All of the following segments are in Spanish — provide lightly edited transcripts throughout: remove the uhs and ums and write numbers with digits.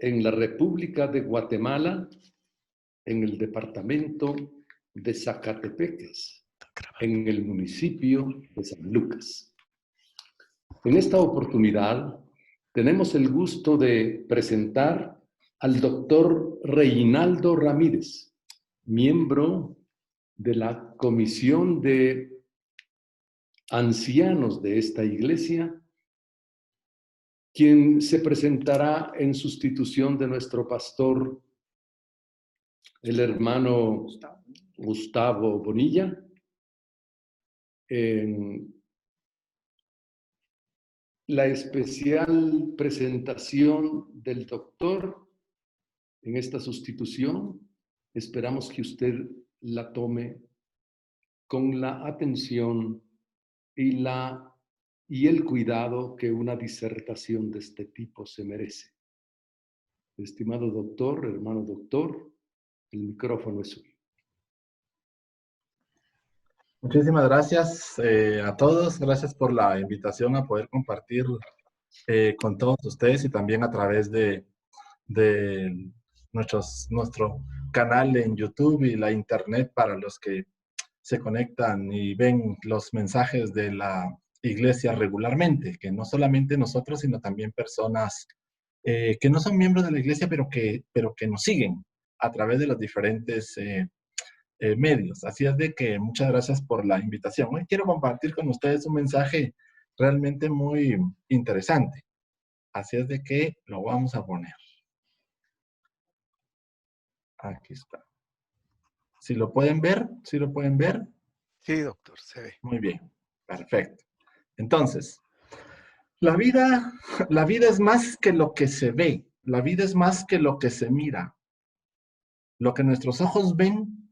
en la República de Guatemala, en el departamento de Zacatepeques, en el municipio de San Lucas. En esta oportunidad tenemos el gusto de presentar al doctor Reinaldo Ramírez, miembro de la Comisión de Ancianos de esta iglesia, quien se presentará en sustitución de nuestro pastor, el hermano Gustavo Bonilla, en la especial presentación del doctor en esta sustitución. Esperamos que usted la tome con la atención y el cuidado que una disertación de este tipo se merece. Estimado doctor, hermano doctor, el micrófono es suyo. Muchísimas gracias a todos. Gracias por la invitación a poder compartir con todos ustedes y también a través de nuestro canal en YouTube y la internet para los que se conectan y ven los mensajes de la iglesia regularmente, que no solamente nosotros, sino también personas que no son miembros de la iglesia, pero que nos siguen a través de los diferentes medios. Así es de que muchas gracias por la invitación. Hoy quiero compartir con ustedes un mensaje realmente muy interesante. Así es de que lo vamos a poner. Aquí está. ¿Sí lo pueden ver? ¿Sí lo pueden ver? Sí, doctor, se ve. Muy bien, perfecto. Entonces, la vida es más que lo que se ve. La vida es más que lo que se mira. Lo que nuestros ojos ven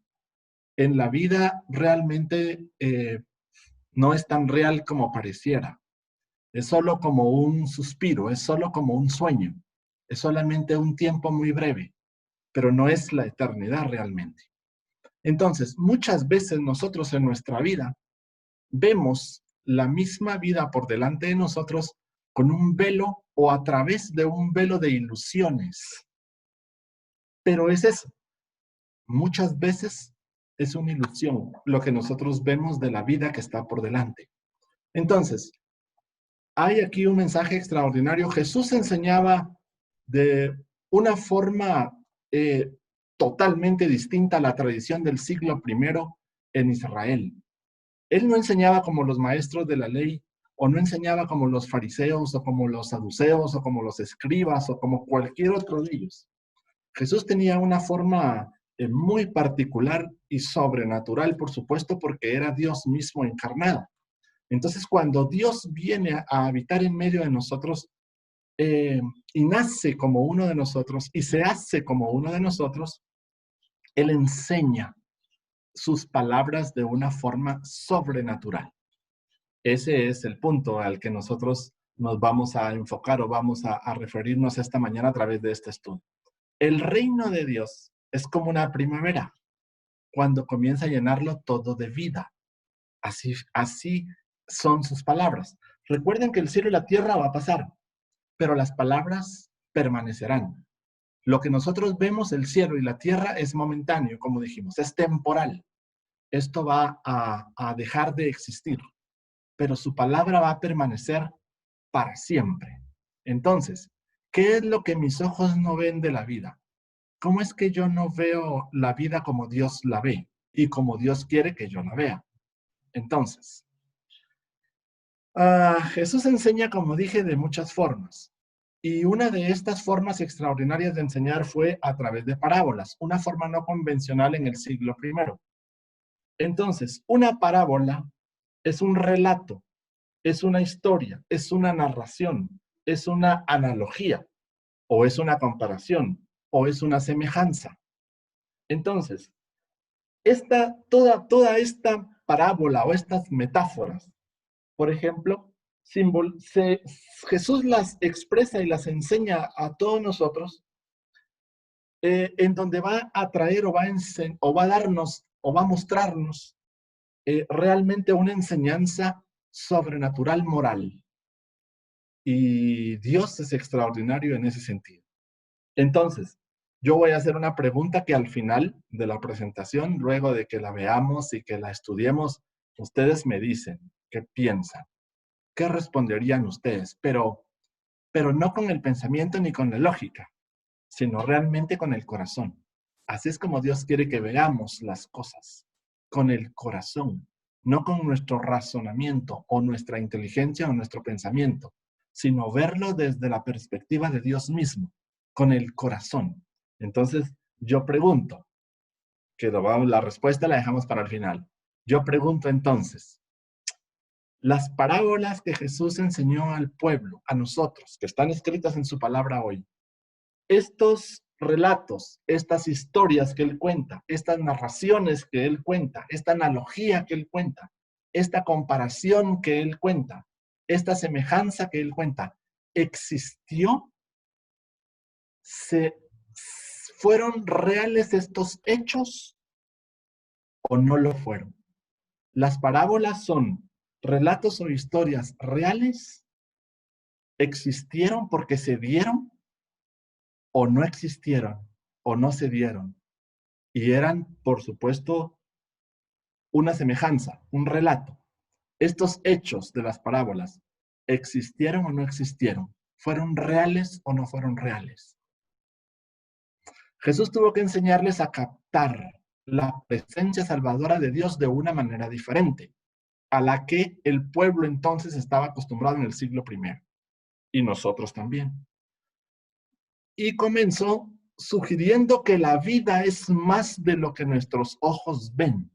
en la vida realmente no es tan real como pareciera. Es solo como un suspiro, es solo como un sueño. Es solamente un tiempo muy breve, pero no es la eternidad realmente. Entonces, muchas veces nosotros en nuestra vida vemos la misma vida por delante de nosotros con un velo o a través de un velo de ilusiones. Pero es eso. Muchas veces es una ilusión lo que nosotros vemos de la vida que está por delante. Entonces, hay aquí un mensaje extraordinario. Jesús enseñaba de una forma totalmente distinta a la tradición del siglo I en Israel. Él no enseñaba como los maestros de la ley, o no enseñaba como los fariseos, o como los saduceos, o como los escribas, o como cualquier otro de ellos. Jesús tenía una forma muy particular y sobrenatural, por supuesto, porque era Dios mismo encarnado. Entonces, cuando Dios viene a habitar en medio de nosotros y nace como uno de nosotros y se hace como uno de nosotros, Él enseña sus palabras de una forma sobrenatural. Ese es el punto al que nosotros nos vamos a enfocar o vamos a referirnos esta mañana a través de este estudio. El reino de Dios es como una primavera, cuando comienza a llenarlo todo de vida. Así son sus palabras. Recuerden que el cielo y la tierra va a pasar, pero las palabras permanecerán. Lo que nosotros vemos, el cielo y la tierra, es momentáneo, como dijimos, es temporal. Esto va a dejar de existir, pero su palabra va a permanecer para siempre. Entonces, ¿qué es lo que mis ojos no ven de la vida? ¿Cómo es que yo no veo la vida como Dios la ve y como Dios quiere que yo la vea? Entonces, Jesús enseña, como dije, de muchas formas. Y una de estas formas extraordinarias de enseñar fue a través de parábolas, una forma no convencional en el siglo I. Entonces, una parábola es un relato, es una historia, es una narración, es una analogía, o es una comparación, o es una semejanza. Entonces, toda esta parábola o estas metáforas, por ejemplo, Jesús las expresa y las enseña a todos nosotros, en donde va a traer o va a darnos o va a mostrarnos realmente una enseñanza sobrenatural moral. Y Dios es extraordinario en ese sentido. Entonces, yo voy a hacer una pregunta que al final de la presentación, luego de que la veamos y que la estudiemos, ustedes me dicen qué piensan, qué responderían ustedes, pero no con el pensamiento ni con la lógica, sino realmente con el corazón. Así es como Dios quiere que veamos las cosas, con el corazón, no con nuestro razonamiento o nuestra inteligencia o nuestro pensamiento, sino verlo desde la perspectiva de Dios mismo, con el corazón. Entonces, yo pregunto, la respuesta la dejamos para el final. Yo pregunto entonces, las parábolas que Jesús enseñó al pueblo, a nosotros, que están escritas en su palabra hoy, estos relatos, estas historias que él cuenta, estas narraciones que él cuenta, esta analogía que él cuenta, esta comparación que él cuenta, esta semejanza que él cuenta, ¿existió? ¿Fueron reales estos hechos o no lo fueron? Las parábolas son relatos o historias reales, existieron porque se dieron o no existieron o no se dieron. Y eran, por supuesto, una semejanza, un relato. Estos hechos de las parábolas, ¿existieron o no existieron? ¿Fueron reales o no fueron reales? Jesús tuvo que enseñarles a captar la presencia salvadora de Dios de una manera diferente a la que el pueblo entonces estaba acostumbrado en el siglo I. Y nosotros también. Y comenzó sugiriendo que la vida es más de lo que nuestros ojos ven.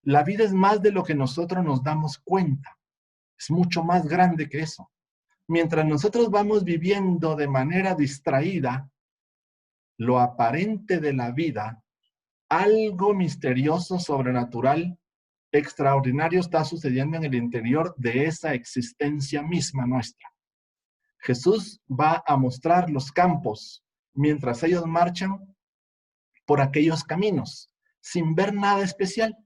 La vida es más de lo que nosotros nos damos cuenta. Es mucho más grande que eso. Mientras nosotros vamos viviendo de manera distraída, lo aparente de la vida, algo misterioso, sobrenatural, extraordinario está sucediendo en el interior de esa existencia misma nuestra. Jesús va a mostrar los campos mientras ellos marchan por aquellos caminos, sin ver nada especial.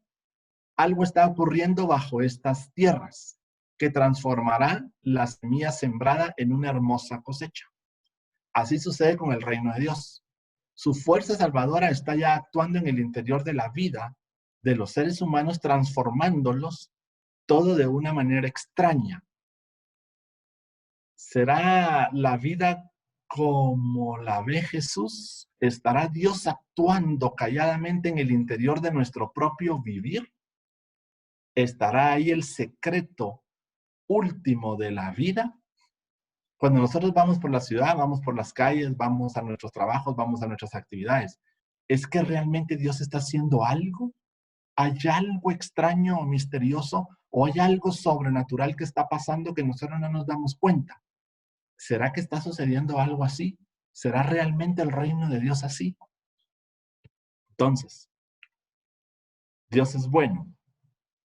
Algo está ocurriendo bajo estas tierras que transformará la semilla sembrada en una hermosa cosecha. Así sucede con el reino de Dios. Su fuerza salvadora está ya actuando en el interior de la vida de los seres humanos, transformándolos todo de una manera extraña. ¿Será la vida como la ve Jesús? ¿Estará Dios actuando calladamente en el interior de nuestro propio vivir? ¿Estará ahí el secreto último de la vida? Cuando nosotros vamos por la ciudad, vamos por las calles, vamos a nuestros trabajos, vamos a nuestras actividades, ¿es que realmente Dios está haciendo algo? ¿Hay algo extraño o misterioso o hay algo sobrenatural que está pasando que nosotros no nos damos cuenta? ¿Será que está sucediendo algo así? ¿Será realmente el reino de Dios así? Entonces, Dios es bueno.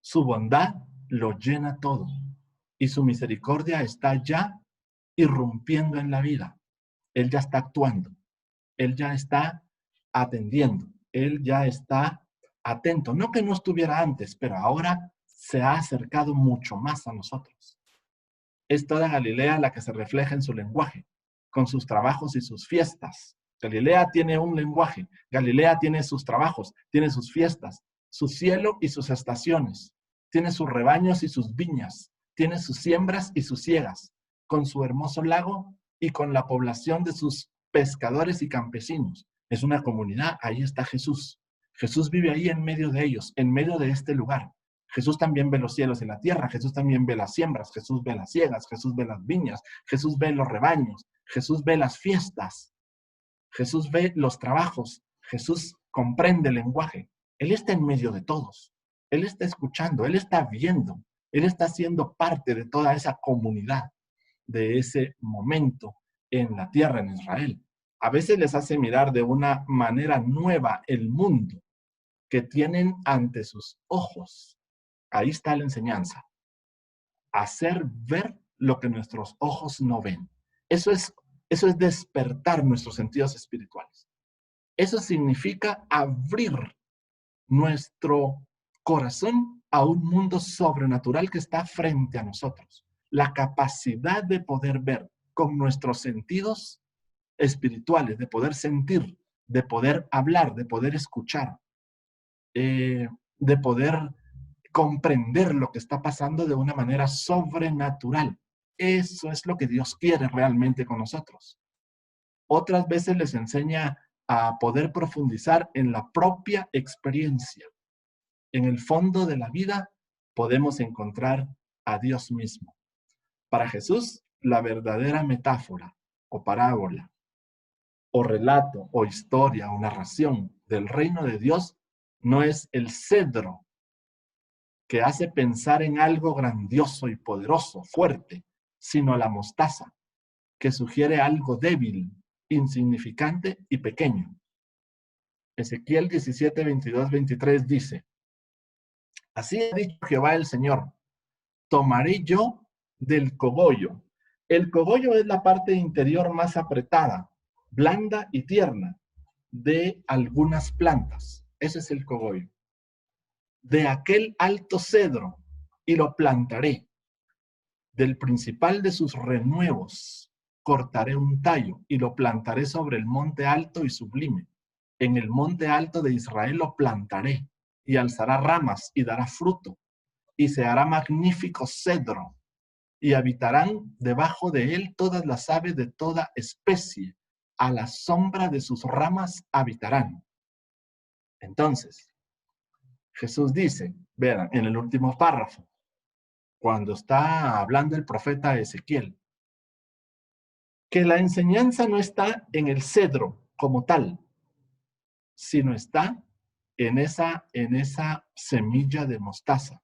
Su bondad lo llena todo. Y su misericordia está ya irrumpiendo en la vida. Él ya está actuando. Él ya está atendiendo. Él ya está atento. No que no estuviera antes, pero ahora se ha acercado mucho más a nosotros. Es toda Galilea la que se refleja en su lenguaje, con sus trabajos y sus fiestas. Galilea tiene un lenguaje. Galilea tiene sus trabajos, tiene sus fiestas, su cielo y sus estaciones. Tiene sus rebaños y sus viñas. Tiene sus siembras y sus siegas, con su hermoso lago y con la población de sus pescadores y campesinos. Es una comunidad, ahí está Jesús. Jesús vive ahí en medio de ellos, en medio de este lugar. Jesús también ve los cielos y la tierra, Jesús también ve las siembras, Jesús ve las siegas, Jesús ve las viñas, Jesús ve los rebaños, Jesús ve las fiestas, Jesús ve los trabajos, Jesús comprende el lenguaje. Él está en medio de todos, Él está escuchando, Él está viendo, Él está siendo parte de toda esa comunidad, de ese momento en la tierra, en Israel. A veces les hace mirar de una manera nueva el mundo que tienen ante sus ojos. Ahí está la enseñanza. Hacer ver lo que nuestros ojos no ven. Eso es despertar nuestros sentidos espirituales. Eso significa abrir nuestro corazón a un mundo sobrenatural que está frente a nosotros. La capacidad de poder ver con nuestros sentidos espirituales, de poder sentir, de poder hablar, de poder escuchar, de poder comprender lo que está pasando de una manera sobrenatural. Eso es lo que Dios quiere realmente con nosotros. Otras veces les enseña a poder profundizar en la propia experiencia. En el fondo de la vida podemos encontrar a Dios mismo. Para Jesús, la verdadera metáfora o parábola o relato o historia o narración del reino de Dios no es el cedro que hace pensar en algo grandioso y poderoso, fuerte, sino la mostaza, que sugiere algo débil, insignificante y pequeño. Ezequiel 17, 22, 23 dice: así ha dicho Jehová el Señor, tomaré yo del cogollo. El cogollo es la parte interior más apretada, blanda y tierna de algunas plantas. Ese es el cogollo. De aquel alto cedro, y lo plantaré. Del principal de sus renuevos cortaré un tallo, y lo plantaré sobre el monte alto y sublime. En el monte alto de Israel lo plantaré, y alzará ramas y dará fruto, y se hará magnífico cedro, y habitarán debajo de él todas las aves de toda especie. A la sombra de sus ramas habitarán. Entonces, Jesús dice, vean, en el último párrafo, cuando está hablando el profeta Ezequiel, que la enseñanza no está en el cedro como tal, sino está en esa semilla de mostaza,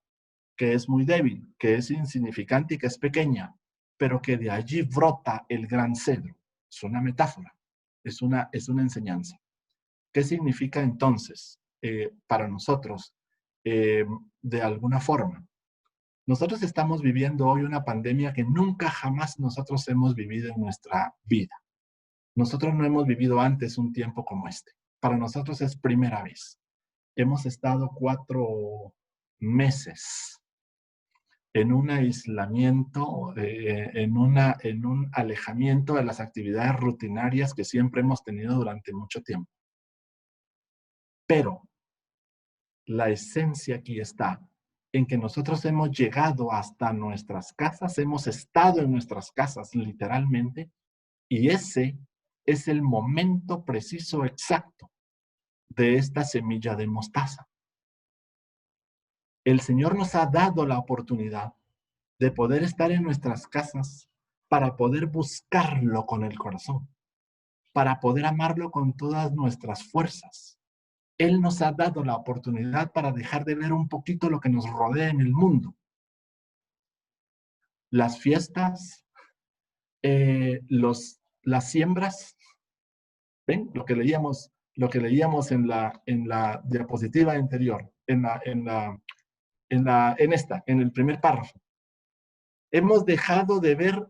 que es muy débil, que es insignificante y que es pequeña, pero que de allí brota el gran cedro. Es una metáfora, es una enseñanza. ¿Qué significa entonces para nosotros de alguna forma? Nosotros estamos viviendo hoy una pandemia que nunca jamás nosotros hemos vivido en nuestra vida. Nosotros no hemos vivido antes un tiempo como este. Para nosotros es primera vez. Hemos estado 4 meses en un aislamiento, en un alejamiento de las actividades rutinarias que siempre hemos tenido durante mucho tiempo. Pero la esencia aquí está en que nosotros hemos llegado hasta nuestras casas, hemos estado en nuestras casas literalmente, y ese es el momento preciso exacto de esta semilla de mostaza. El Señor nos ha dado la oportunidad de poder estar en nuestras casas para poder buscarlo con el corazón, para poder amarlo con todas nuestras fuerzas. Él nos ha dado la oportunidad para dejar de ver un poquito lo que nos rodea en el mundo. Las fiestas, las siembras, ¿ven? Lo que leíamos en la diapositiva anterior, en el primer párrafo. Hemos dejado de ver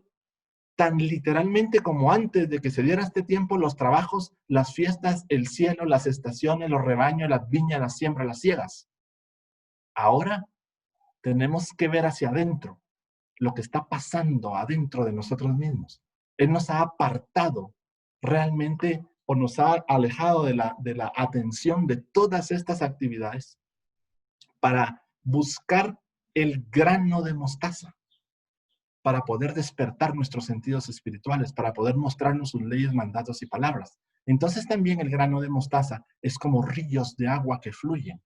tan literalmente como antes de que se diera este tiempo los trabajos, las fiestas, el cielo, las estaciones, los rebaños, las viñas, las siembras, las siegas. Ahora tenemos que ver hacia adentro lo que está pasando adentro de nosotros mismos. Él nos ha apartado realmente o nos ha alejado de la atención de todas estas actividades para buscar el grano de mostaza, para poder despertar nuestros sentidos espirituales, para poder mostrarnos sus leyes, mandatos y palabras. Entonces también el grano de mostaza es como ríos de agua que fluyen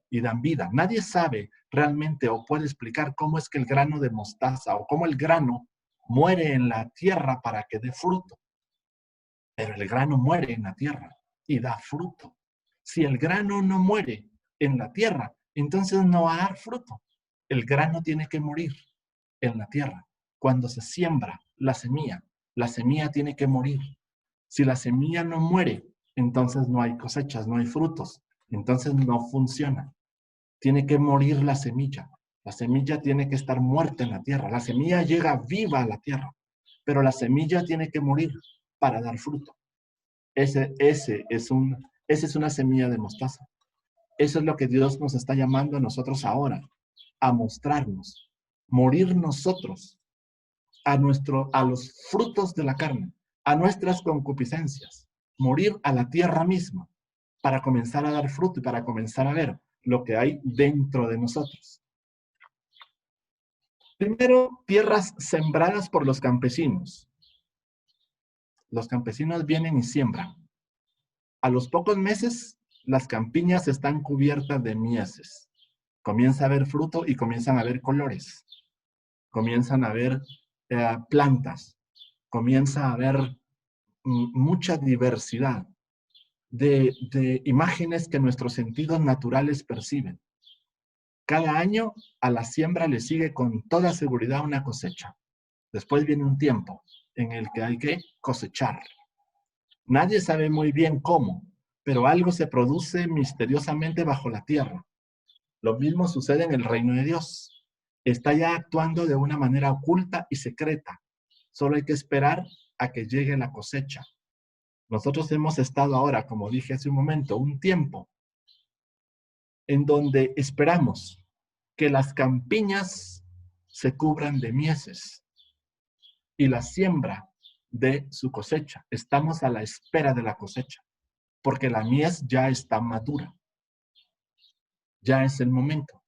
y dan vida. Nadie sabe realmente o puede explicar cómo es que el grano de mostaza o cómo el grano muere en la tierra para que dé fruto. Pero el grano muere en la tierra y da fruto. Si el grano no muere en la tierra, entonces no va a dar fruto. El grano tiene que morir en la tierra. Cuando se siembra la semilla tiene que morir. Si la semilla no muere, entonces no hay cosechas, no hay frutos. Entonces no funciona. Tiene que morir la semilla. La semilla tiene que estar muerta en la tierra. La semilla llega viva a la tierra, pero la semilla tiene que morir para dar fruto. Esa es una semilla de mostaza. Eso es lo que Dios nos está llamando a nosotros ahora, a mostrarnos, morir nosotros a los frutos de la carne, a nuestras concupiscencias, morir a la tierra misma, para comenzar a dar fruto y para comenzar a ver lo que hay dentro de nosotros. Primero, tierras sembradas por los campesinos. Los campesinos vienen y siembran. A los pocos meses, las campiñas están cubiertas de mieses. Comienza a haber fruto y comienzan a haber colores. Comienzan a haber plantas. Comienza a haber mucha diversidad de imágenes que nuestros sentidos naturales perciben. Cada año a la siembra le sigue con toda seguridad una cosecha. Después viene un tiempo en el que hay que cosechar. Nadie sabe muy bien cómo, pero algo se produce misteriosamente bajo la tierra. Lo mismo sucede en el reino de Dios. Está ya actuando de una manera oculta y secreta. Solo hay que esperar a que llegue la cosecha. Nosotros hemos estado ahora, como dije hace un momento, un tiempo en donde esperamos que las campiñas se cubran de mieses y la siembra de su cosecha. Estamos a la espera de la cosecha, porque la mies ya está madura. Ya es el momento.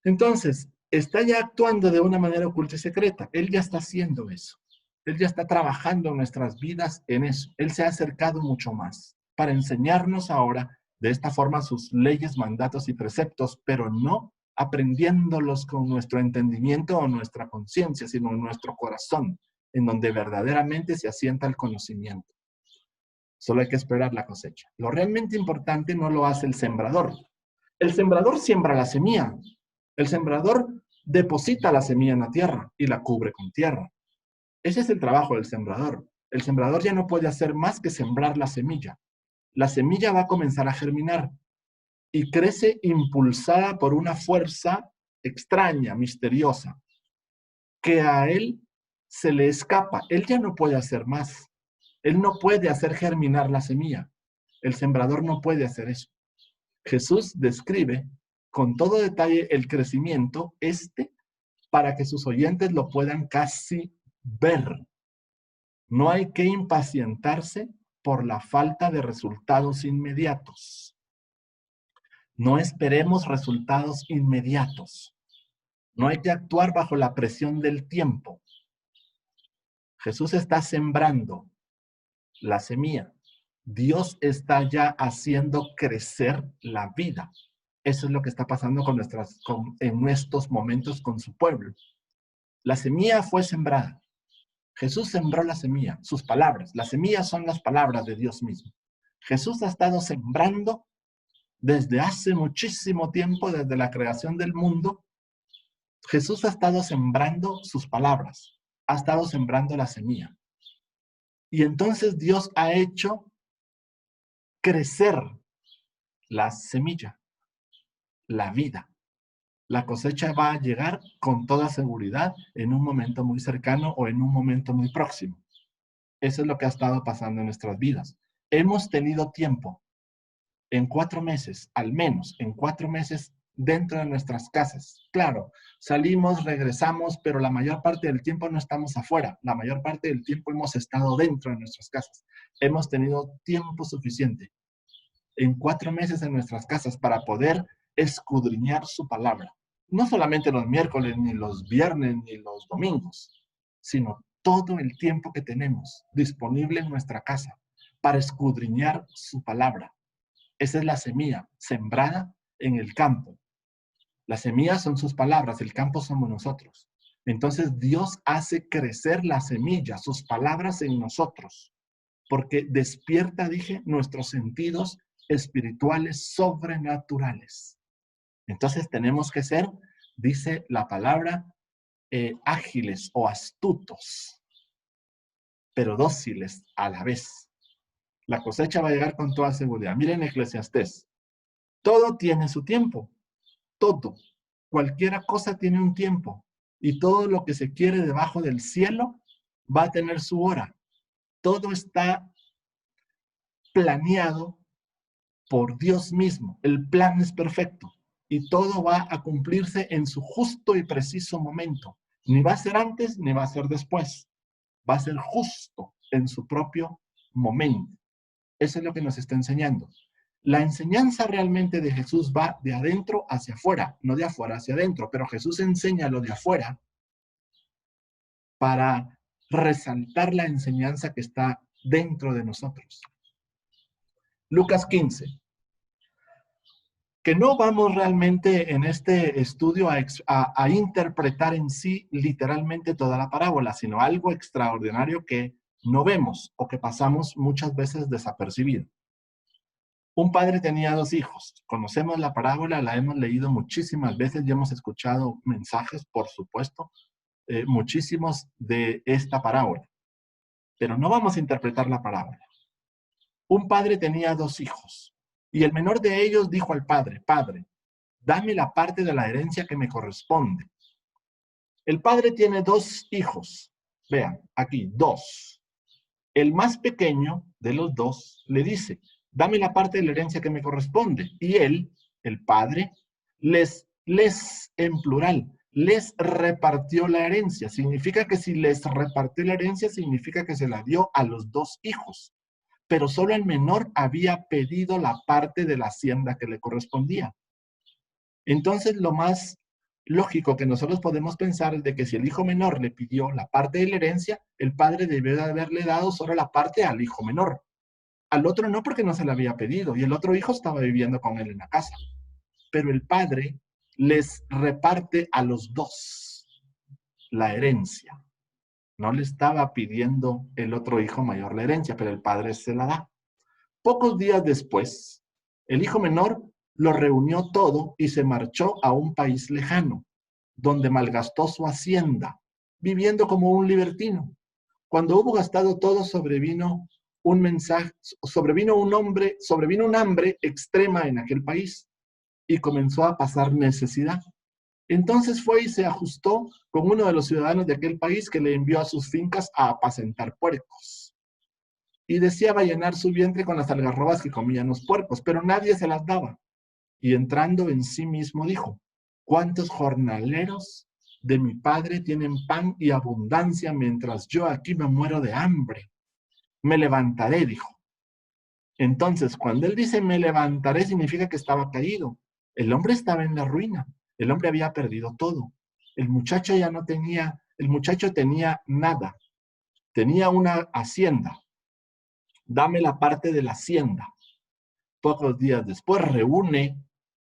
Entonces, está ya actuando de una manera oculta y secreta. Él ya está haciendo eso. Él ya está trabajando en nuestras vidas en eso. Él se ha acercado mucho más para enseñarnos ahora de esta forma sus leyes, mandatos y preceptos, pero no aprendiéndolos con nuestro entendimiento o nuestra conciencia, sino en nuestro corazón, en donde verdaderamente se asienta el conocimiento. Solo hay que esperar la cosecha. Lo realmente importante no lo hace el sembrador. El sembrador siembra la semilla. El sembrador deposita la semilla en la tierra y la cubre con tierra. Ese es el trabajo del sembrador. El sembrador ya no puede hacer más que sembrar la semilla. La semilla va a comenzar a germinar y crece impulsada por una fuerza extraña, misteriosa, que a él se le escapa. Él ya no puede hacer más. Él no puede hacer germinar la semilla. El sembrador no puede hacer eso. Jesús describe con todo detalle el crecimiento para que sus oyentes lo puedan casi ver. No hay que impacientarse por la falta de resultados inmediatos. No esperemos resultados inmediatos. No hay que actuar bajo la presión del tiempo. Jesús está sembrando la semilla. Dios está ya haciendo crecer la vida. Eso es lo que está pasando en estos momentos con su pueblo. La semilla fue sembrada. Jesús sembró la semilla, sus palabras. Las semillas son las palabras de Dios mismo. Jesús ha estado sembrando desde hace muchísimo tiempo, desde la creación del mundo. Jesús ha estado sembrando sus palabras, ha estado sembrando la semilla. Y entonces Dios ha hecho crecer la semilla, la vida. La cosecha va a llegar con toda seguridad en un momento muy cercano o en un momento muy próximo. Eso es lo que ha estado pasando en nuestras vidas. Hemos tenido tiempo en 4 meses, al menos en 4 meses, dentro de nuestras casas. Claro, salimos, regresamos, pero la mayor parte del tiempo no estamos afuera. La mayor parte del tiempo hemos estado dentro de nuestras casas. Hemos tenido tiempo suficiente en 4 meses en nuestras casas para poder escudriñar su palabra. No solamente los miércoles, ni los viernes, ni los domingos, sino todo el tiempo que tenemos disponible en nuestra casa para escudriñar su palabra. Esa es la semilla sembrada en el campo. Las semillas son sus palabras, el campo somos nosotros. Entonces Dios hace crecer la semilla, sus palabras en nosotros, porque despierta, dije, nuestros sentidos espirituales sobrenaturales. Entonces tenemos que ser, dice la palabra, ágiles o astutos, pero dóciles a la vez. La cosecha va a llegar con toda seguridad. Miren Eclesiastés. Todo tiene su tiempo. Todo. Cualquier cosa tiene un tiempo. Y todo lo que se quiere debajo del cielo va a tener su hora. Todo está planeado por Dios mismo. El plan es perfecto. Y todo va a cumplirse en su justo y preciso momento. Ni va a ser antes, ni va a ser después. va a ser justo en su propio momento. Eso es lo que nos está enseñando. La enseñanza realmente de Jesús va de adentro hacia afuera, no de afuera hacia adentro, pero Jesús enseña lo de afuera para resaltar la enseñanza que está dentro de nosotros. Lucas 15. Que no vamos realmente en este estudio a interpretar en sí literalmente toda la parábola, sino algo extraordinario que no vemos o que pasamos muchas veces desapercibido. Un padre tenía 2 hijos. Conocemos la parábola, la hemos leído muchísimas veces y hemos escuchado mensajes, por supuesto, muchísimos de esta parábola. Pero no vamos a interpretar la parábola. Un padre tenía 2 hijos. Y el menor de ellos dijo al padre, Padre, dame la parte de la herencia que me corresponde. El padre tiene 2 hijos. Vean, aquí, 2. El más pequeño de los 2 le dice, dame la parte de la herencia que me corresponde. Y él, el padre, les en plural, les repartió la herencia. Significa que si les repartió la herencia, significa que se la dio a los 2 hijos. Pero solo el menor había pedido la parte de la hacienda que le correspondía. Entonces, lo más lógico que nosotros podemos pensar es de que si el hijo menor le pidió la parte de la herencia, el padre debió de haberle dado solo la parte al hijo menor. Al otro no, porque no se la había pedido, y el otro hijo estaba viviendo con él en la casa. Pero el padre les reparte a los 2 la herencia. No le estaba pidiendo el otro hijo mayor la herencia, pero el padre se la da. Pocos días después, el hijo menor lo reunió todo y se marchó a un país lejano, donde malgastó su hacienda, viviendo como un libertino. Cuando hubo gastado todo, sobrevino un hambre extrema en aquel país y comenzó a pasar necesidad. Entonces fue y se ajustó con uno de los ciudadanos de aquel país que le envió a sus fincas a apacentar puercos. Y deseaba llenar su vientre con las algarrobas que comían los puercos, pero nadie se las daba. Y entrando en sí mismo dijo, ¿cuántos jornaleros de mi padre tienen pan y abundancia mientras yo aquí me muero de hambre? Me levantaré, dijo. Entonces, cuando él dice me levantaré, significa que estaba caído. El hombre estaba en la ruina. El hombre había perdido todo. El muchacho tenía nada. Tenía una hacienda. Dame la parte de la hacienda. Pocos días después reúne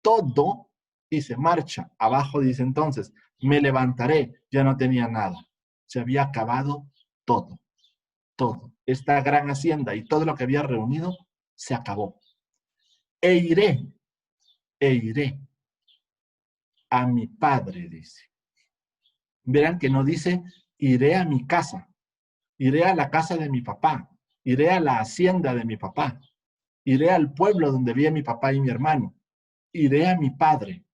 todo y se marcha. Abajo dice entonces, me levantaré. Ya no tenía nada. Se había acabado todo. Todo. Esta gran hacienda y todo lo que había reunido se acabó. E iré a mi padre, dice. Verán que no dice, iré a mi casa, iré a la casa de mi papá, iré a la hacienda de mi papá, iré al pueblo donde vive mi papá y mi hermano, iré a mi padre.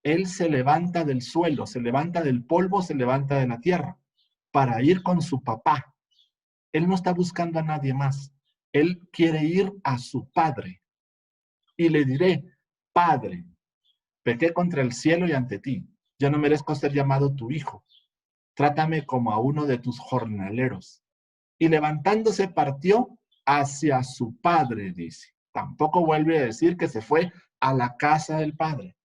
Él se levanta del suelo, se levanta del polvo, se levanta de la tierra, para ir con su papá. Él no está buscando a nadie más. Él quiere ir a su padre. Y le diré, Padre, pequé contra el cielo y ante ti. Ya no merezco ser llamado tu hijo. Trátame como a uno de tus jornaleros. Y levantándose partió hacia su padre, dice. Tampoco vuelve a decir que se fue a la casa del padre,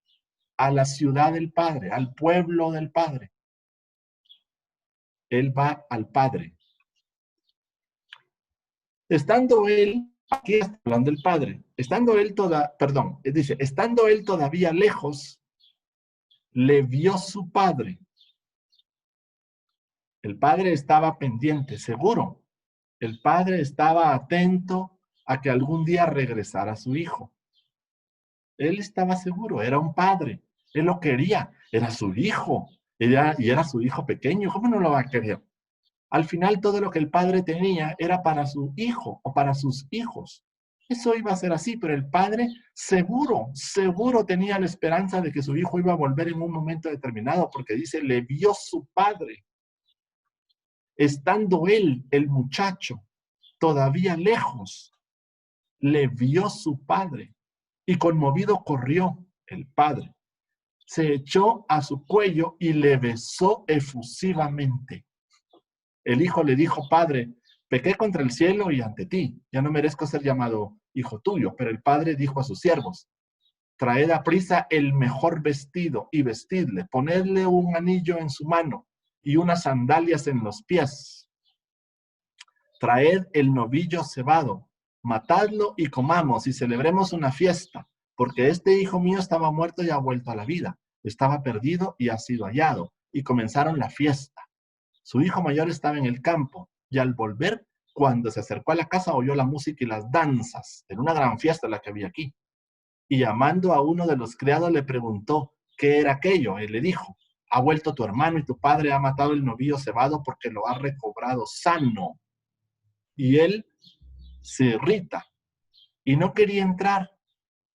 a la ciudad del padre, al pueblo del padre. Él va al padre. Estando él, aquí está hablando del padre, estando él todavía lejos, le vio su padre. El padre estaba pendiente, seguro. El padre estaba atento a que algún día regresara su hijo. Él estaba seguro, era un padre. Él lo quería, era su hijo. Y era su hijo pequeño, ¿cómo no lo va a querer? Al final todo lo que el padre tenía era para su hijo o para sus hijos. Eso iba a ser así, pero el padre seguro tenía la esperanza de que su hijo iba a volver en un momento determinado, porque dice, le vio su padre. Estando él, el muchacho, todavía lejos, le vio su padre y conmovido corrió el padre. Se echó a su cuello y le besó efusivamente. El hijo le dijo: Padre, pequé contra el cielo y ante ti. Ya no merezco ser llamado hijo tuyo. Pero el padre dijo a sus siervos: traed aprisa el mejor vestido y vestidle. Ponedle un anillo en su mano y unas sandalias en los pies. Traed el novillo cebado, matadlo y comamos y celebremos una fiesta, porque este hijo mío estaba muerto y ha vuelto a la vida. Estaba perdido y ha sido hallado. Y comenzaron la fiesta. Su hijo mayor estaba en el campo, y al volver, cuando se acercó a la casa, oyó la música y las danzas. Era una gran fiesta la que había aquí. Y llamando a uno de los criados le preguntó qué era aquello. Él le dijo: ha vuelto tu hermano y tu padre ha matado el novillo cebado porque lo ha recobrado sano. Y él se irrita y no quería entrar.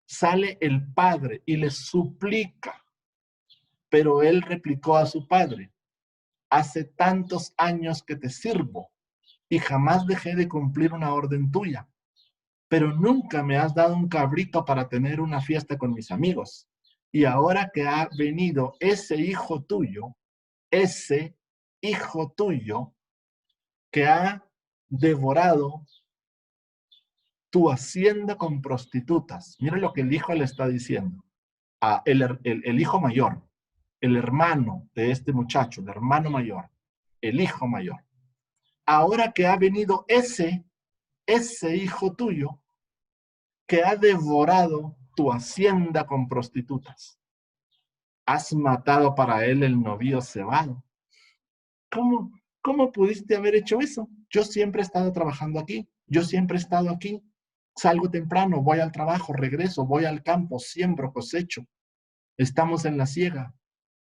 Sale el padre y le suplica, pero él replicó a su padre: hace tantos años que te sirvo y jamás dejé de cumplir una orden tuya, pero nunca me has dado un cabrito para tener una fiesta con mis amigos. Y ahora que ha venido ese hijo tuyo que ha devorado tu hacienda con prostitutas. Mira lo que el hijo le está diciendo. El hijo mayor, el hermano de este muchacho, el hermano mayor, el hijo mayor. Ahora que ha venido ese hijo tuyo que ha devorado tu hacienda con prostitutas. Has matado para él el novillo cebado. ¿Cómo pudiste haber hecho eso? Yo siempre he estado trabajando aquí. Yo siempre he estado aquí. Salgo temprano, voy al trabajo, regreso, voy al campo, siembro, cosecho. Estamos en la siega.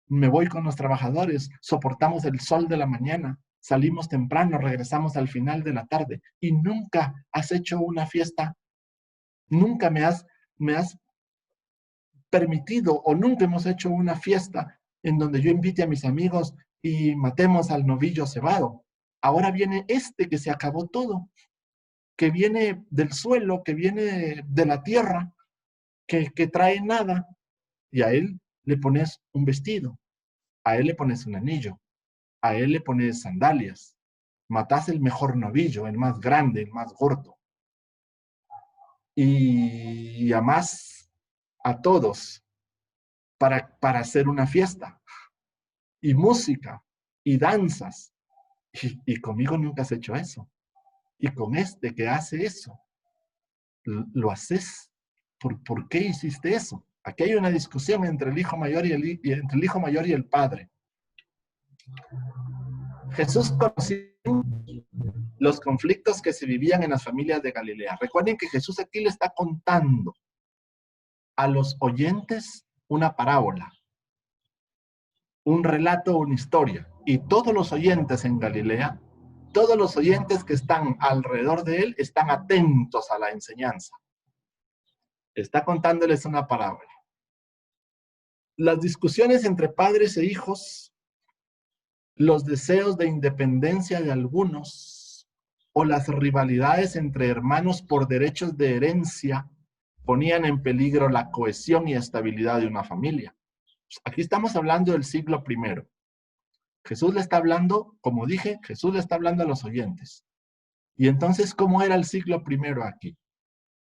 Me voy con los trabajadores, soportamos el sol de la mañana, salimos temprano, regresamos al final de la tarde. Y nunca has hecho una fiesta. Nunca me has permitido o nunca hemos hecho una fiesta en donde yo invite a mis amigos y matemos al novillo cebado. Ahora viene este que se acabó todo, que viene del suelo, que viene de la tierra, que trae nada, y a él le pones un vestido, a él le pones un anillo, a él le pones sandalias, matas el mejor novillo, el más grande, el más gordo, y amás a todos para hacer una fiesta, y música, y danzas, y conmigo nunca has hecho eso. Y con este que hace eso, lo haces. ¿Por qué hiciste eso? Aquí hay una discusión entre el hijo mayor entre el hijo mayor y el padre. Jesús conocía los conflictos que se vivían en las familias de Galilea. Recuerden que Jesús aquí le está contando a los oyentes una parábola, un relato, una historia. Y todos los oyentes en Galilea, todos los oyentes que están alrededor de él, están atentos a la enseñanza. Está contándoles una parábola. Las discusiones entre padres e hijos, los deseos de independencia de algunos, o las rivalidades entre hermanos por derechos de herencia, ponían en peligro la cohesión y estabilidad de una familia. Aquí estamos hablando del siglo I. Jesús le está hablando, como dije, Jesús le está hablando a los oyentes. Y entonces, ¿cómo era el siglo I aquí?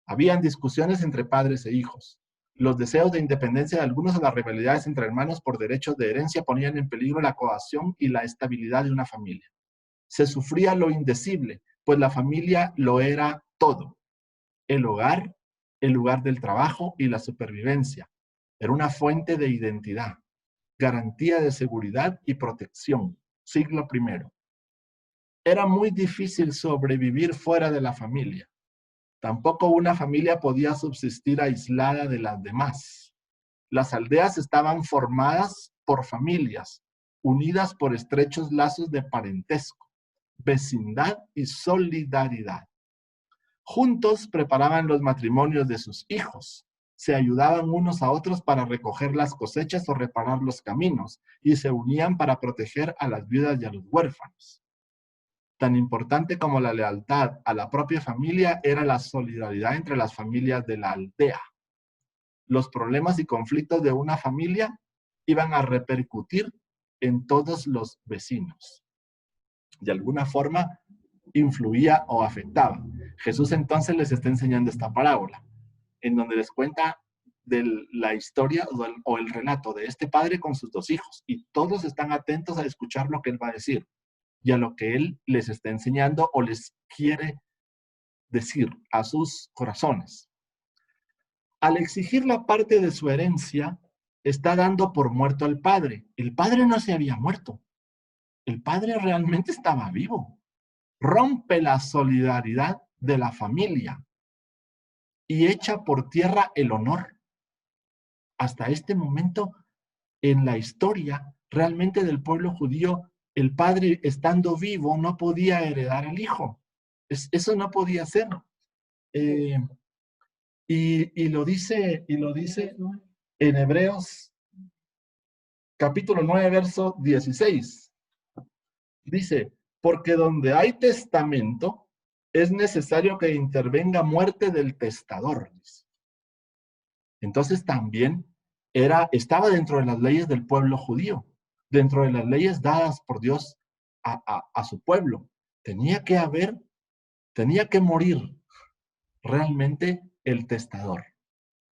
Habían discusiones entre padres e hijos. Los deseos de independencia de algunos o las rivalidades entre hermanos por derechos de herencia ponían en peligro la cohesión y la estabilidad de una familia. Se sufría lo indecible, pues la familia lo era todo. El hogar, el lugar del trabajo y la supervivencia. Era una fuente de identidad, garantía de seguridad y protección. Siglo I. Era muy difícil sobrevivir fuera de la familia. Tampoco una familia podía subsistir aislada de las demás. Las aldeas estaban formadas por familias, unidas por estrechos lazos de parentesco, vecindad y solidaridad. Juntos preparaban los matrimonios de sus hijos, se ayudaban unos a otros para recoger las cosechas o reparar los caminos, y se unían para proteger a las viudas y a los huérfanos. Tan importante como la lealtad a la propia familia era la solidaridad entre las familias de la aldea. Los problemas y conflictos de una familia iban a repercutir en todos los vecinos. de alguna forma influía o afectaba. Jesús entonces les está enseñando esta parábola, en donde les cuenta de la historia o el relato de este padre con sus dos hijos, y todos están atentos a escuchar lo que él va a decir y a lo que él les está enseñando o les quiere decir a sus corazones. Al exigir la parte de su herencia, está dando por muerto al padre. El padre no se había muerto. El padre realmente estaba vivo. Rompe la solidaridad de la familia y echa por tierra el honor. Hasta este momento, en la historia realmente del pueblo judío, el padre, estando vivo, no podía heredar al hijo. Eso no podía ser. Y lo dice en Hebreos capítulo 9, verso 16. Dice, porque donde hay testamento, es necesario que intervenga muerte del testador. Entonces también estaba dentro de las leyes del pueblo judío, dentro de las leyes dadas por Dios a su pueblo. Tenía que morir realmente el testador.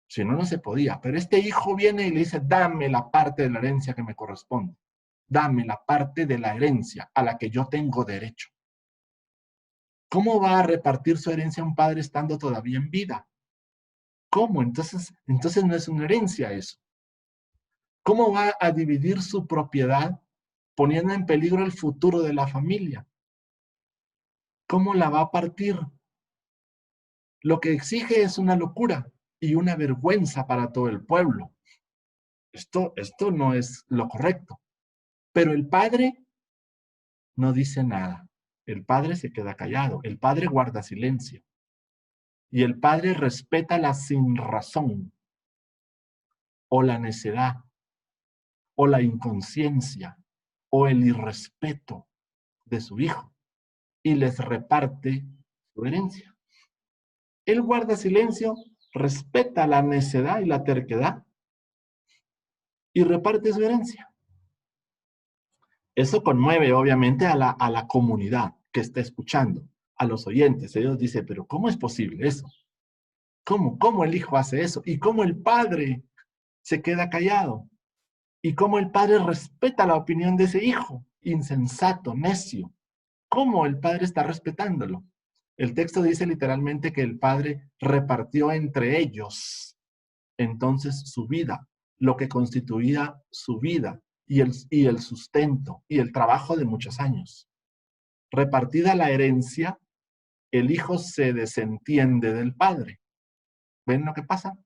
Si no, no se podía. Pero este hijo viene y le dice, dame la parte de la herencia que me corresponde. Dame la parte de la herencia a la que yo tengo derecho. ¿Cómo va a repartir su herencia un padre estando todavía en vida? ¿Cómo? Entonces no es una herencia eso. ¿Cómo va a dividir su propiedad poniendo en peligro el futuro de la familia? ¿Cómo la va a partir? Lo que exige es una locura y una vergüenza para todo el pueblo. Esto no es lo correcto. Pero el padre no dice nada. El padre se queda callado. El padre guarda silencio. Y el padre respeta la sinrazón, o la necedad, o la inconsciencia, o el irrespeto de su hijo, y les reparte su herencia. Él guarda silencio, respeta la necedad y la terquedad, y reparte su herencia. Eso conmueve obviamente a la comunidad que está escuchando, a los oyentes. Ellos dicen, pero ¿cómo es posible eso? ¿Cómo el hijo hace eso? ¿Y cómo el padre se queda callado? ¿Y cómo el padre respeta la opinión de ese hijo? Insensato, necio. ¿Cómo el padre está respetándolo? El texto dice literalmente que el padre repartió entre ellos entonces su vida, lo que constituía su vida y el sustento y el trabajo de muchos años. Repartida la herencia, el hijo se desentiende del padre. ¿Ven lo que pasa?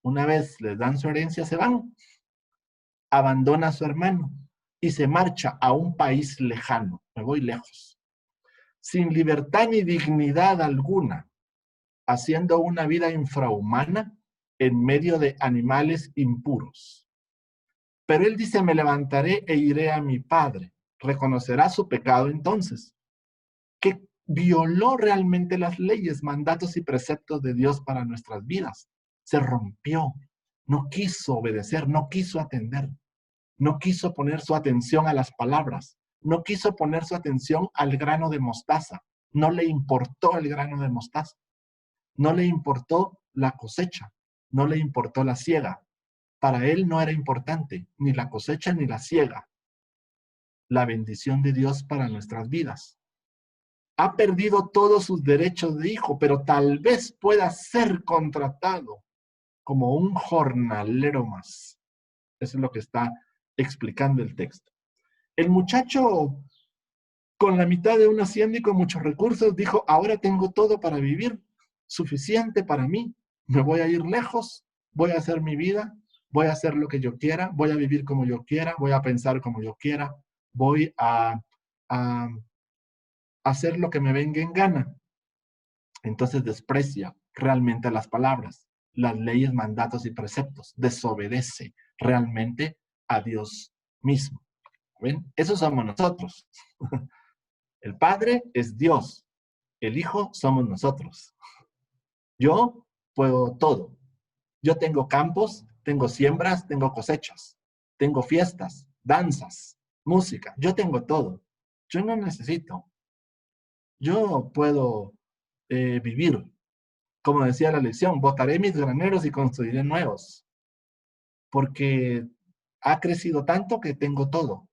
Una vez les dan su herencia, se van. Abandona a su hermano y se marcha a un país lejano. Me voy lejos. Sin libertad ni dignidad alguna, haciendo una vida infrahumana en medio de animales impuros. Pero él dice, me levantaré e iré a mi padre. Reconocerá su pecado entonces, que violó realmente las leyes, mandatos y preceptos de Dios para nuestras vidas. Se rompió, no quiso obedecer, no quiso atender, no quiso poner su atención a las palabras, no quiso poner su atención al grano de mostaza, no le importó el grano de mostaza, no le importó la cosecha, no le importó la siega. Para él no era importante ni la cosecha ni la siega. La bendición de Dios para nuestras vidas. Ha perdido todos sus derechos de hijo, pero tal vez pueda ser contratado como un jornalero más. Eso es lo que está explicando el texto. El muchacho, con la mitad de una hacienda y con muchos recursos, dijo, ahora tengo todo para vivir, suficiente para mí. Me voy a ir lejos, voy a hacer mi vida, voy a hacer lo que yo quiera, voy a vivir como yo quiera, voy a pensar como yo quiera, voy a hacer lo que me venga en gana. Entonces desprecia realmente las palabras, las leyes, mandatos y preceptos. Desobedece realmente a Dios mismo. ¿Ven? Eso somos nosotros. El Padre es Dios. El Hijo somos nosotros. Yo puedo todo. Yo tengo campos, tengo siembras, tengo cosechas, tengo fiestas, danzas, música. Yo tengo todo. Yo no necesito. Yo puedo vivir. Como decía la lección, botaré mis graneros y construiré nuevos. Porque ha crecido tanto que tengo todo.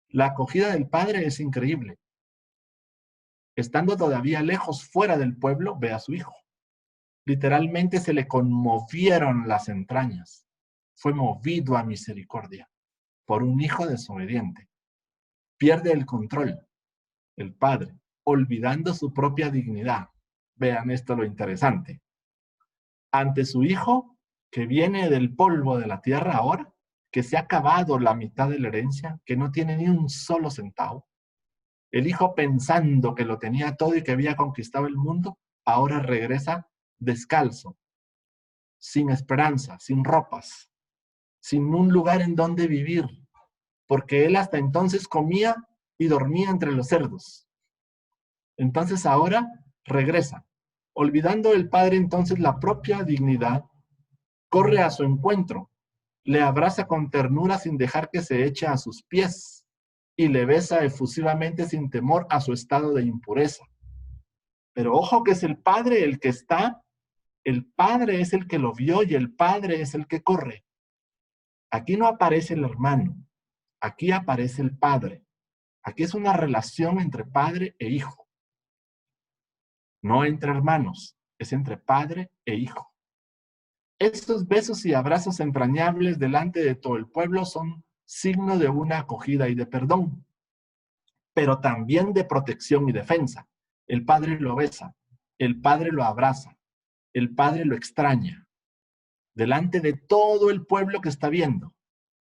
La acogida del Padre es increíble. Estando todavía lejos fuera del pueblo, ve a su hijo. Literalmente se le conmovieron las entrañas. Fue movido a misericordia por un hijo desobediente. Pierde el control, el padre, olvidando su propia dignidad. Vean esto lo interesante. Ante su hijo, que viene del polvo de la tierra ahora, que se ha acabado la mitad de la herencia, que no tiene ni un solo centavo. El hijo, pensando que lo tenía todo y que había conquistado el mundo, ahora regresa descalzo, sin esperanza, sin ropas, sin un lugar en donde vivir, porque él hasta entonces comía y dormía entre los cerdos. Entonces ahora regresa, olvidando el padre entonces la propia dignidad, corre a su encuentro, le abraza con ternura sin dejar que se eche a sus pies y le besa efusivamente sin temor a su estado de impureza. Pero ojo que es el padre el que está, el padre es el que lo vio y el padre es el que corre. Aquí no aparece el hermano, aquí aparece el padre. Aquí es una relación entre padre e hijo. No entre hermanos, es entre padre e hijo. Estos besos y abrazos entrañables delante de todo el pueblo son signo de una acogida y de perdón, pero también de protección y defensa. El padre lo besa, el padre lo abraza, el padre lo extraña, delante de todo el pueblo que está viendo.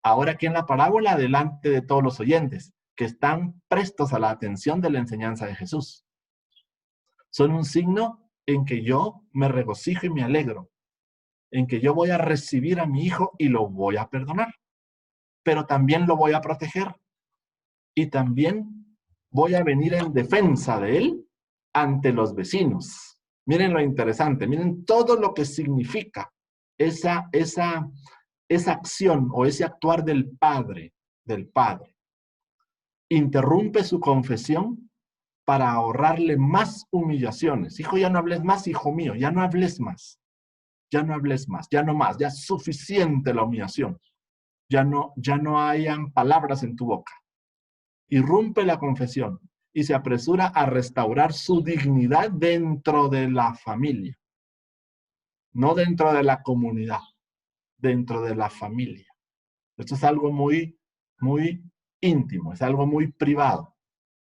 Ahora aquí en la parábola, delante de todos los oyentes, que están prestos a la atención de la enseñanza de Jesús. Son un signo en que yo me regocijo y me alegro, en que yo voy a recibir a mi hijo y lo voy a perdonar, pero también lo voy a proteger y también voy a venir en defensa de él ante los vecinos. Miren lo interesante, miren todo lo que significa esa acción o ese actuar del Padre. Interrumpe su confesión para ahorrarle más humillaciones. Hijo, ya no hables más, hijo mío, ya no hables más. Ya no hables más, ya no más, ya es suficiente la humillación. Ya no hayan palabras en tu boca. Irrumpe la confesión y se apresura a restaurar su dignidad dentro de la familia. No dentro de la comunidad, dentro de la familia. Esto es algo muy, muy íntimo, es algo muy privado.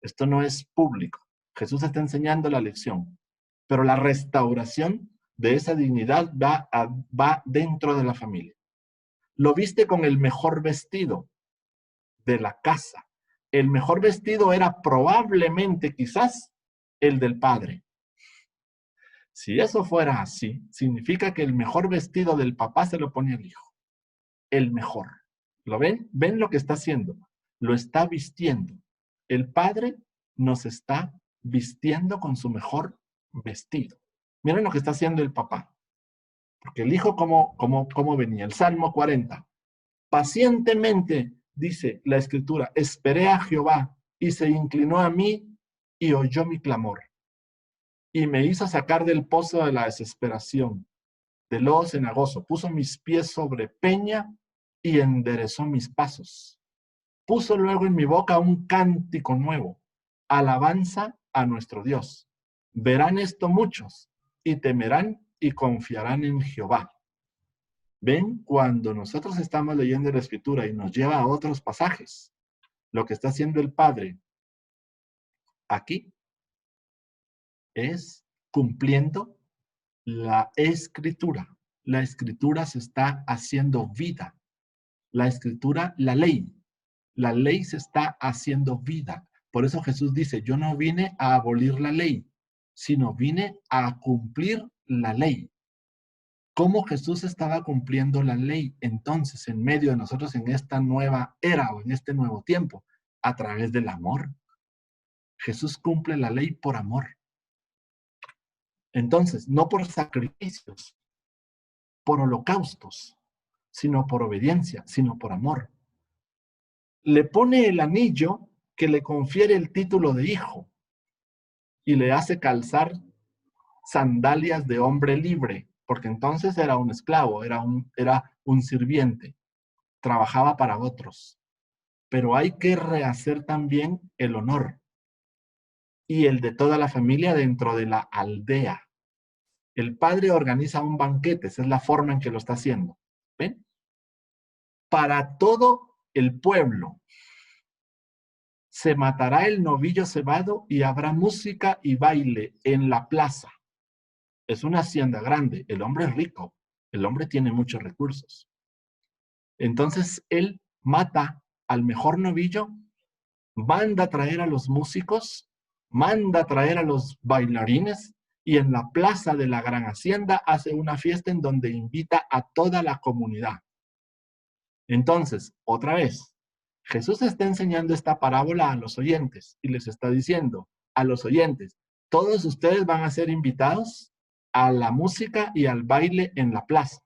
Esto no es público. Jesús está enseñando la lección, pero la restauración de esa dignidad va dentro de la familia. Lo viste con el mejor vestido de la casa. El mejor vestido era probablemente, quizás, el del padre. Si eso fuera así, significa que el mejor vestido del papá se lo pone al hijo. El mejor. ¿Lo ven? ¿Ven lo que está haciendo? Lo está vistiendo. El padre nos está vistiendo con su mejor vestido. Miren lo que está haciendo el papá. Porque el hijo, ¿cómo venía? El Salmo 40. Pacientemente, dice la Escritura, esperé a Jehová y se inclinó a mí y oyó mi clamor. Y me hizo sacar del pozo de la desesperación, del lodo cenagoso. Puso mis pies sobre peña y enderezó mis pasos. Puso luego en mi boca un cántico nuevo, alabanza a nuestro Dios. Verán esto muchos y temerán y confiarán en Jehová. ¿Ven? Cuando nosotros estamos leyendo la Escritura y nos lleva a otros pasajes, lo que está haciendo el Padre aquí es cumpliendo la Escritura. La Escritura se está haciendo vida. La Escritura, la ley se está haciendo vida. Por eso Jesús dice, yo no vine a abolir la ley, sino vine a cumplir la ley. ¿Cómo Jesús estaba cumpliendo la ley entonces en medio de nosotros en esta nueva era o en este nuevo tiempo? A través del amor. Jesús cumple la ley por amor. Entonces, no por sacrificios, por holocaustos, sino por obediencia, sino por amor. Le pone el anillo que le confiere el título de hijo y le hace calzar sandalias de hombre libre, porque entonces era un esclavo, era un sirviente, trabajaba para otros. Pero hay que rehacer también el honor y el de toda la familia dentro de la aldea. El padre organiza un banquete, esa es la forma en que lo está haciendo. ¿Ven? Para todo el pueblo. Se matará el novillo cebado y habrá música y baile en la plaza. Es una hacienda grande, el hombre es rico, el hombre tiene muchos recursos. Entonces él mata al mejor novillo, manda a traer a los músicos, manda a traer a los bailarines y en la plaza de la gran hacienda hace una fiesta en donde invita a toda la comunidad. Entonces, otra vez, Jesús está enseñando esta parábola a los oyentes y les está diciendo a los oyentes, todos ustedes van a ser invitados a la música y al baile en la plaza.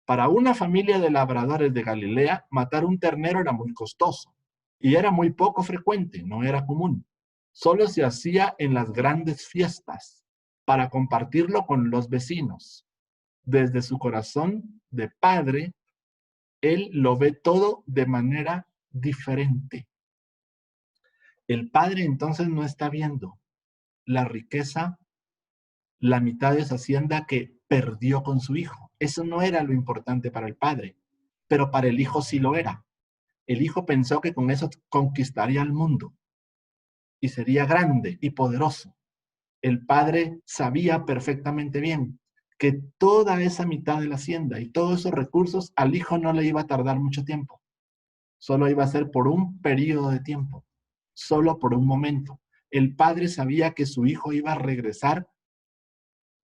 Para una familia de labradores de Galilea, matar un ternero era muy costoso y era muy poco frecuente, no era común. Solo se hacía en las grandes fiestas para compartirlo con los vecinos. Desde su corazón de padre, él lo ve todo de manera diferente. El padre entonces no está viendo la riqueza, la mitad de esa hacienda que perdió con su hijo. Eso no era lo importante para el padre, pero para el hijo sí lo era. El hijo pensó que con eso conquistaría el mundo y sería grande y poderoso. El padre sabía perfectamente bien que toda esa mitad de la hacienda y todos esos recursos al hijo no le iba a tardar mucho tiempo. Solo iba a ser por un periodo de tiempo, solo por un momento. El padre sabía que su hijo iba a regresar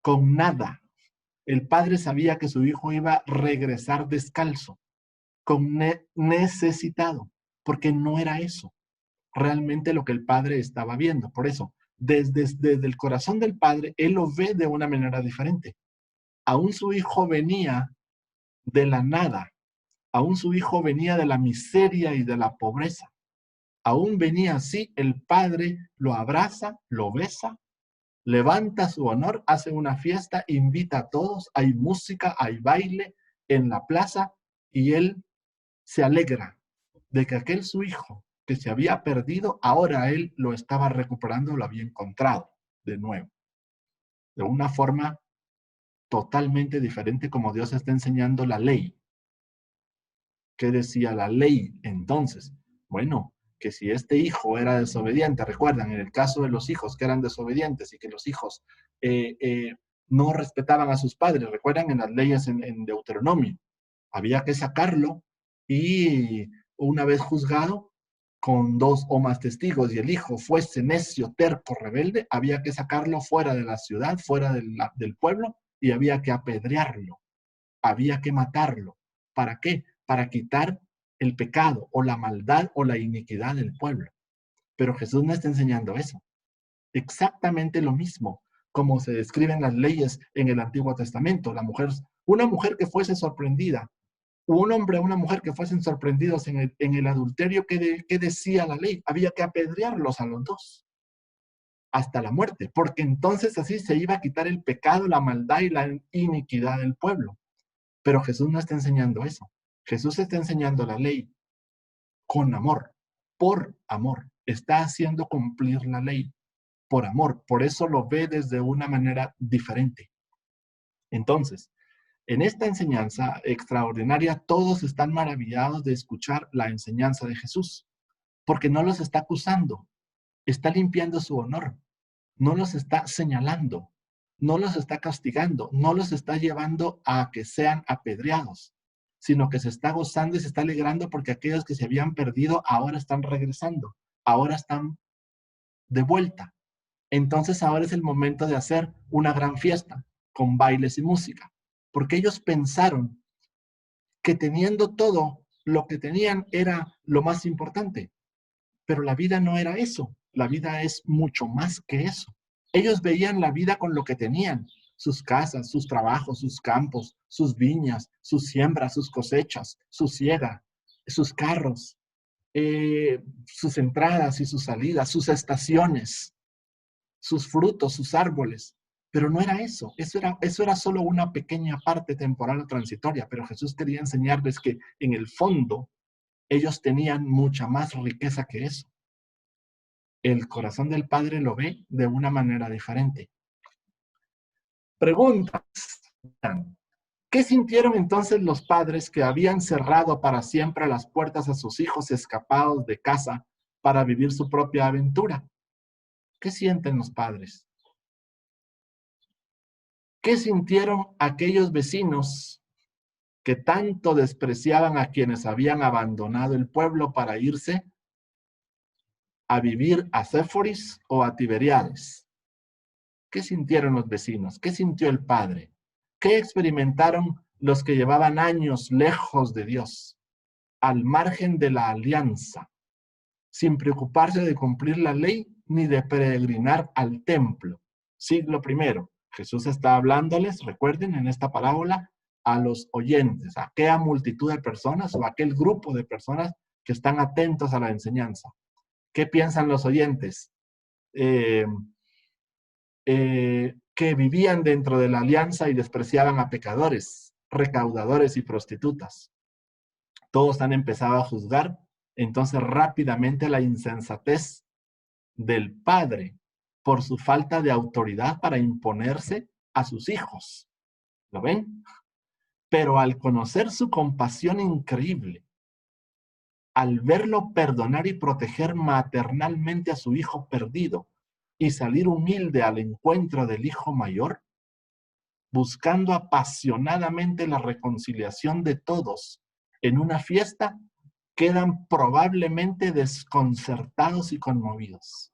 con nada. El padre sabía que su hijo iba a regresar descalzo, necesitado, porque no era eso realmente lo que el padre estaba viendo. Por eso, desde el corazón del padre, él lo ve de una manera diferente. Aún su hijo venía de la nada, aún su hijo venía de la miseria y de la pobreza. Aún venía así, el padre lo abraza, lo besa, levanta su honor, hace una fiesta, invita a todos, hay música, hay baile en la plaza y él se alegra de que aquel su hijo que se había perdido, ahora él lo estaba recuperando, lo había encontrado de nuevo. De una forma totalmente diferente como Dios está enseñando la ley. ¿Qué decía la ley entonces? Bueno, que si este hijo era desobediente, recuerdan en el caso de los hijos que eran desobedientes y que los hijos no respetaban a sus padres, recuerdan en las leyes en Deuteronomio, había que sacarlo y una vez juzgado con 2 o más testigos y el hijo fuese necio, terco, rebelde, había que sacarlo fuera de la ciudad, fuera del pueblo y había que apedrearlo, había que matarlo. ¿Para qué? Para quitar el pecado o la maldad o la iniquidad del pueblo. Pero Jesús no está enseñando eso. Exactamente lo mismo como se describen las leyes en el Antiguo Testamento. Una mujer que fuese sorprendida, un hombre o una mujer que fuesen sorprendidos en el adulterio, ¿qué decía la ley? Había que apedrearlos a los dos hasta la muerte, porque entonces así se iba a quitar el pecado, la maldad y la iniquidad del pueblo. Pero Jesús no está enseñando eso. Jesús está enseñando la ley con amor, por amor. Está haciendo cumplir la ley por amor. Por eso lo ve desde una manera diferente. Entonces, en esta enseñanza extraordinaria, todos están maravillados de escuchar la enseñanza de Jesús, porque no los está acusando, está limpiando su honor, no los está señalando, no los está castigando, no los está llevando a que sean apedreados, sino que se está gozando y se está alegrando porque aquellos que se habían perdido ahora están regresando, ahora están de vuelta. Entonces ahora es el momento de hacer una gran fiesta con bailes y música, porque ellos pensaron que teniendo todo lo que tenían era lo más importante, pero la vida no era eso, la vida es mucho más que eso. Ellos veían la vida con lo que tenían, sus casas, sus trabajos, sus campos, sus viñas, sus siembras, sus cosechas, su siega, sus carros. sus entradas y sus salidas, sus estaciones, sus frutos, sus árboles. Pero no era eso. Eso era solo una pequeña parte temporal o transitoria. Pero Jesús quería enseñarles que en el fondo ellos tenían mucha más riqueza que eso. El corazón del Padre lo ve de una manera diferente. Preguntas. ¿Qué sintieron entonces los padres que habían cerrado para siempre las puertas a sus hijos escapados de casa para vivir su propia aventura? ¿Qué sienten los padres? ¿Qué sintieron aquellos vecinos que tanto despreciaban a quienes habían abandonado el pueblo para irse a vivir a Séforis o a Tiberiades? ¿Qué sintieron los vecinos? ¿Qué sintió el padre? ¿Qué experimentaron los que llevaban años lejos de Dios, al margen de la alianza, sin preocuparse de cumplir la ley ni de peregrinar al templo? Siglo I. Jesús está hablándoles, recuerden, en esta parábola, a los oyentes, a aquella multitud de personas o a aquel grupo de personas que están atentos a la enseñanza. ¿Qué piensan los oyentes? Que vivían dentro de la alianza y despreciaban a pecadores, recaudadores y prostitutas. Todos han empezado a juzgar, entonces rápidamente la insensatez del padre por su falta de autoridad para imponerse a sus hijos. ¿Lo ven? Pero al conocer su compasión increíble, al verlo perdonar y proteger maternalmente a su hijo perdido y salir humilde al encuentro del hijo mayor, buscando apasionadamente la reconciliación de todos en una fiesta, quedan probablemente desconcertados y conmovidos.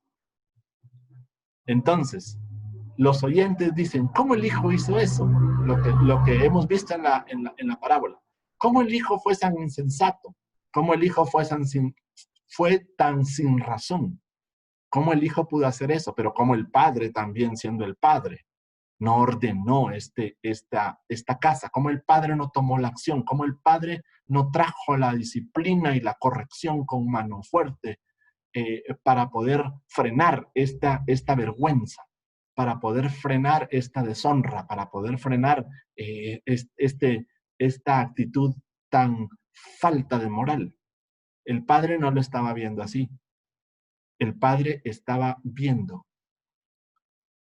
Entonces, los oyentes dicen, ¿cómo el hijo hizo eso? Lo que hemos visto en la parábola. ¿Cómo el hijo fue tan insensato? ¿Cómo el hijo fue tan sin razón? ¿Cómo el hijo pudo hacer eso? Pero como el padre, también siendo el padre, no ordenó esta casa, como el padre no tomó la acción, como el padre no trajo la disciplina y la corrección con mano fuerte para poder frenar esta vergüenza, para poder frenar esta deshonra, para poder frenar esta actitud tan falta de moral. El padre no lo estaba viendo así. El padre estaba viendo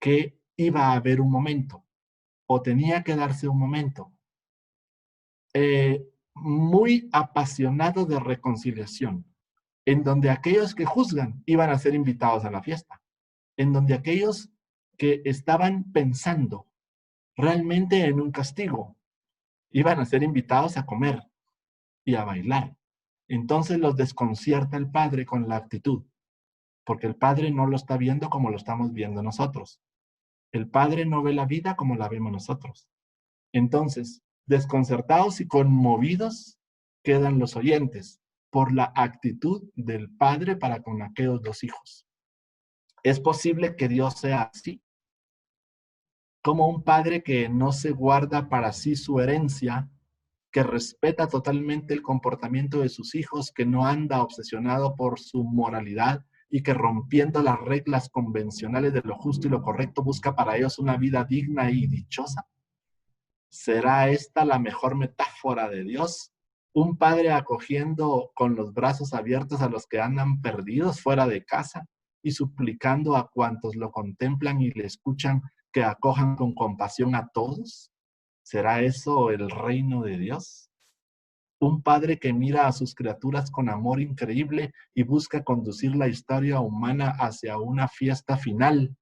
que iba a haber un momento, o tenía que darse un momento, muy apasionado de reconciliación, en donde aquellos que juzgan iban a ser invitados a la fiesta, en donde aquellos que estaban pensando realmente en un castigo iban a ser invitados a comer y a bailar. Entonces los desconcierta el padre con la actitud, porque el padre no lo está viendo como lo estamos viendo nosotros. El padre no ve la vida como la vemos nosotros. Entonces, desconcertados y conmovidos quedan los oyentes por la actitud del padre para con aquellos dos hijos. ¿Es posible que Dios sea así? Como un padre que no se guarda para sí su herencia, que respeta totalmente el comportamiento de sus hijos, que no anda obsesionado por su moralidad y que rompiendo las reglas convencionales de lo justo y lo correcto busca para ellos una vida digna y dichosa. ¿Será esta la mejor metáfora de Dios? Un padre acogiendo con los brazos abiertos a los que andan perdidos fuera de casa y suplicando a cuantos lo contemplan y le escuchan que acojan con compasión a todos. ¿Será eso el reino de Dios? Un padre que mira a sus criaturas con amor increíble y busca conducir la historia humana hacia una fiesta final,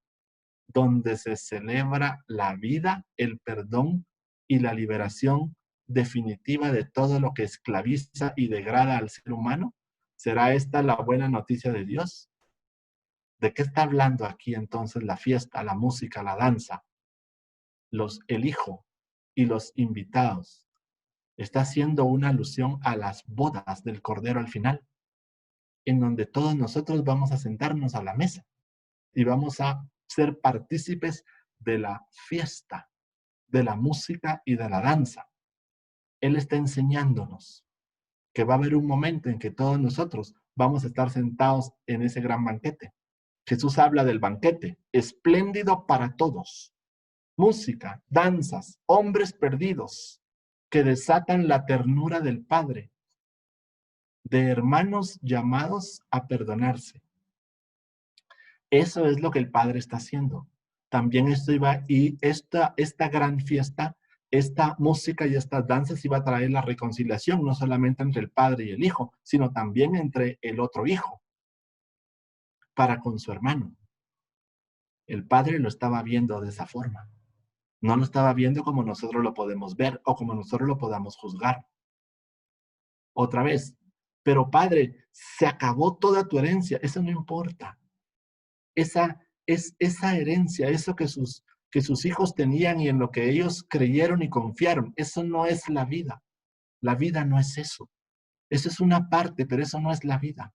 donde se celebra la vida, el perdón y la liberación definitiva de todo lo que esclaviza y degrada al ser humano. ¿Será esta la buena noticia de Dios? ¿De qué está hablando aquí entonces la fiesta, la música, la danza? El hijo y los invitados. Está haciendo una alusión a las bodas del Cordero al final, en donde todos nosotros vamos a sentarnos a la mesa y vamos a ser partícipes de la fiesta, de la música y de la danza. Él está enseñándonos que va a haber un momento en que todos nosotros vamos a estar sentados en ese gran banquete. Jesús habla del banquete, espléndido para todos. Música, danzas, hombres perdidos que desatan la ternura del Padre, de hermanos llamados a perdonarse. Eso es lo que el Padre está haciendo. También esto iba, y esta gran fiesta, esta música y estas danzas iba a traer la reconciliación, no solamente entre el Padre y el Hijo, sino también entre el otro Hijo, para con su hermano. El Padre lo estaba viendo de esa forma. No lo estaba viendo como nosotros lo podemos ver o como nosotros lo podamos juzgar. Otra vez, pero Padre, se acabó toda tu herencia, eso no importa. Esa herencia, eso que sus hijos tenían y en lo que ellos creyeron y confiaron, eso no es la vida. La vida no es eso. Eso es una parte, pero eso no es la vida.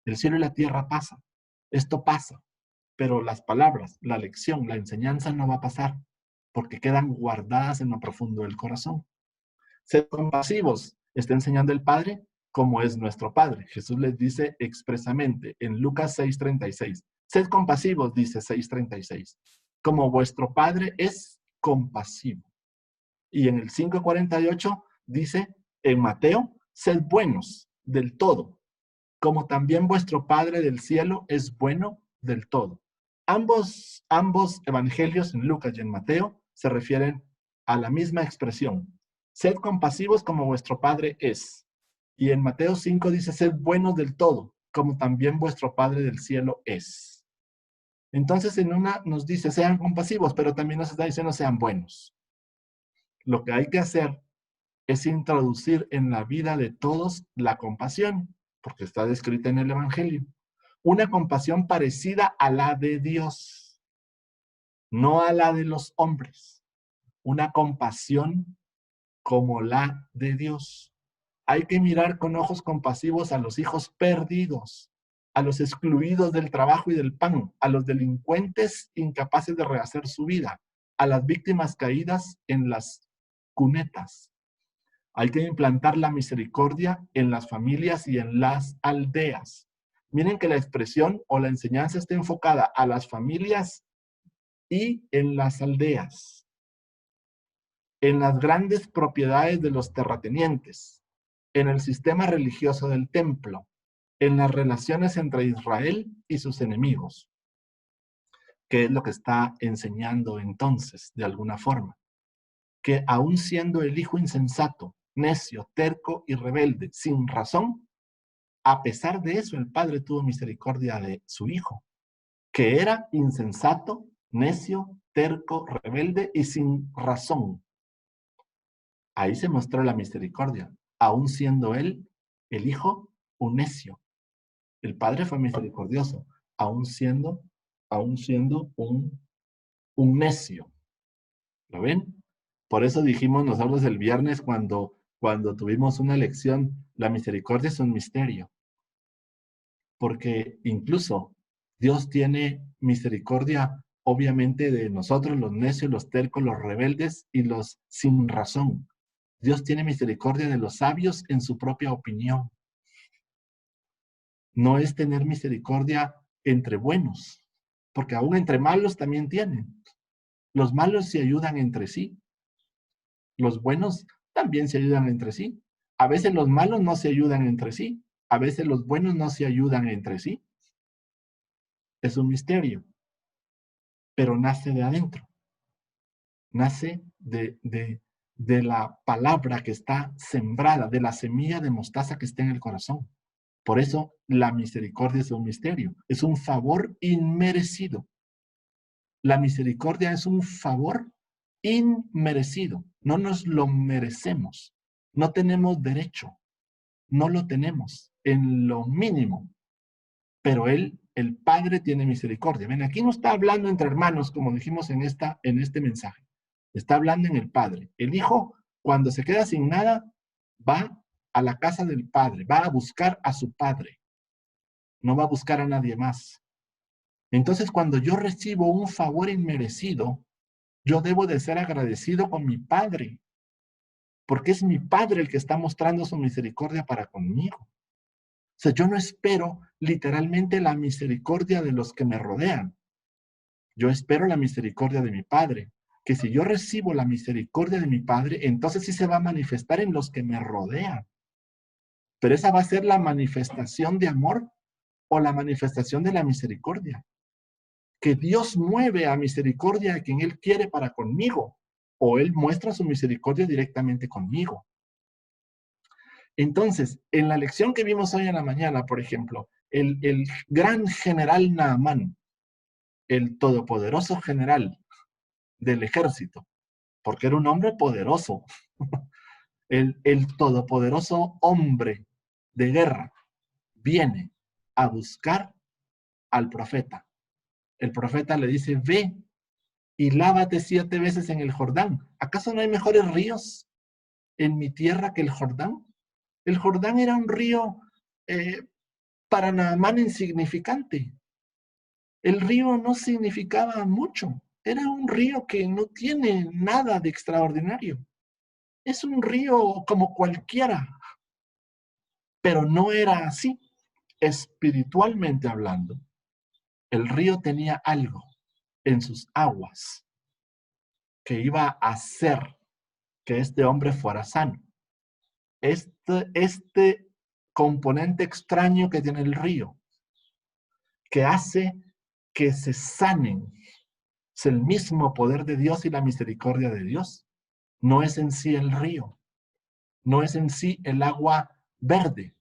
El cielo y la tierra pasan. Esto pasa. Pero las palabras, la lección, la enseñanza no va a pasar, porque quedan guardadas en lo profundo del corazón. Sed compasivos, está enseñando el Padre como es nuestro Padre. Jesús les dice expresamente en Lucas 6:36. Sed compasivos, dice 6:36, como vuestro Padre es compasivo. Y en el 5:48 dice en Mateo, sed buenos del todo, como también vuestro Padre del cielo es bueno del todo. Ambos evangelios, en Lucas y en Mateo, se refieren a la misma expresión. Sed compasivos como vuestro Padre es. Y en Mateo 5 dice, sed buenos del todo, como también vuestro Padre del cielo es. Entonces en una nos dice, sean compasivos, pero también nos está diciendo, sean buenos. Lo que hay que hacer es introducir en la vida de todos la compasión, porque está descrita en el Evangelio. Una compasión parecida a la de Dios, no a la de los hombres. Una compasión como la de Dios. Hay que mirar con ojos compasivos a los hijos perdidos, a los excluidos del trabajo y del pan, a los delincuentes incapaces de rehacer su vida, a las víctimas caídas en las cunetas. Hay que implantar la misericordia en las familias y en las aldeas. Miren que la expresión o la enseñanza está enfocada a las familias y en las aldeas, en las grandes propiedades de los terratenientes, en el sistema religioso del templo, en las relaciones entre Israel y sus enemigos. ¿Qué es lo que está enseñando entonces, de alguna forma? Que aún siendo el hijo insensato, necio, terco y rebelde, sin razón, a pesar de eso el Padre tuvo misericordia de su hijo, que era insensato, necio, terco, rebelde y sin razón. Ahí se mostró la misericordia, aún siendo él, el hijo, un necio. El Padre fue misericordioso, aún siendo un necio. ¿Lo ven? Por eso dijimos nosotros el viernes cuando tuvimos una lección, la misericordia es un misterio. Porque incluso Dios tiene misericordia, obviamente, de nosotros, los necios, los tercos, los rebeldes y los sin razón. Dios tiene misericordia de los sabios en su propia opinión. No es tener misericordia entre buenos, porque aún entre malos también tienen. Los malos se ayudan entre sí. Los buenos también se ayudan entre sí. A veces los malos no se ayudan entre sí. A veces los buenos no se ayudan entre sí. Es un misterio, pero nace de adentro. Nace de la palabra que está sembrada, de la semilla de mostaza que está en el corazón. Por eso la misericordia es un misterio, es un favor inmerecido. La misericordia es un favor inmerecido, no nos lo merecemos, no tenemos derecho, no lo tenemos en lo mínimo, pero Él, el Padre, tiene misericordia. Ven, aquí no está hablando entre hermanos, como dijimos en este mensaje, está hablando en el Padre. El Hijo, cuando se queda sin nada, va a la casa del Padre, va a buscar a su Padre, no va a buscar a nadie más. Entonces, cuando yo recibo un favor inmerecido, yo debo de ser agradecido con mi Padre, porque es mi Padre el que está mostrando su misericordia para conmigo. O sea, yo no espero literalmente la misericordia de los que me rodean. Yo espero la misericordia de mi Padre, que si yo recibo la misericordia de mi Padre, entonces sí se va a manifestar en los que me rodean. Pero esa va a ser la manifestación de amor o la manifestación de la misericordia. Que Dios mueve a misericordia a quien Él quiere para conmigo, o Él muestra su misericordia directamente conmigo. Entonces, en la lección que vimos hoy en la mañana, por ejemplo, el gran general Naamán, el todopoderoso general del ejército, porque era un hombre poderoso, el todopoderoso hombre de guerra, viene a buscar al profeta. El profeta le dice, ve y lávate 7 veces en el Jordán. ¿Acaso no hay mejores ríos en mi tierra que el Jordán? El Jordán era un río para Naamán insignificante. El río no significaba mucho. Era un río que no tiene nada de extraordinario. Es un río como cualquiera, pero no era así. Espiritualmente hablando, el río tenía algo en sus aguas que iba a hacer que este hombre fuera sano. Este componente extraño que tiene el río, que hace que se sanen, es el mismo poder de Dios y la misericordia de Dios. No es en sí el río, no es en sí el agua verde,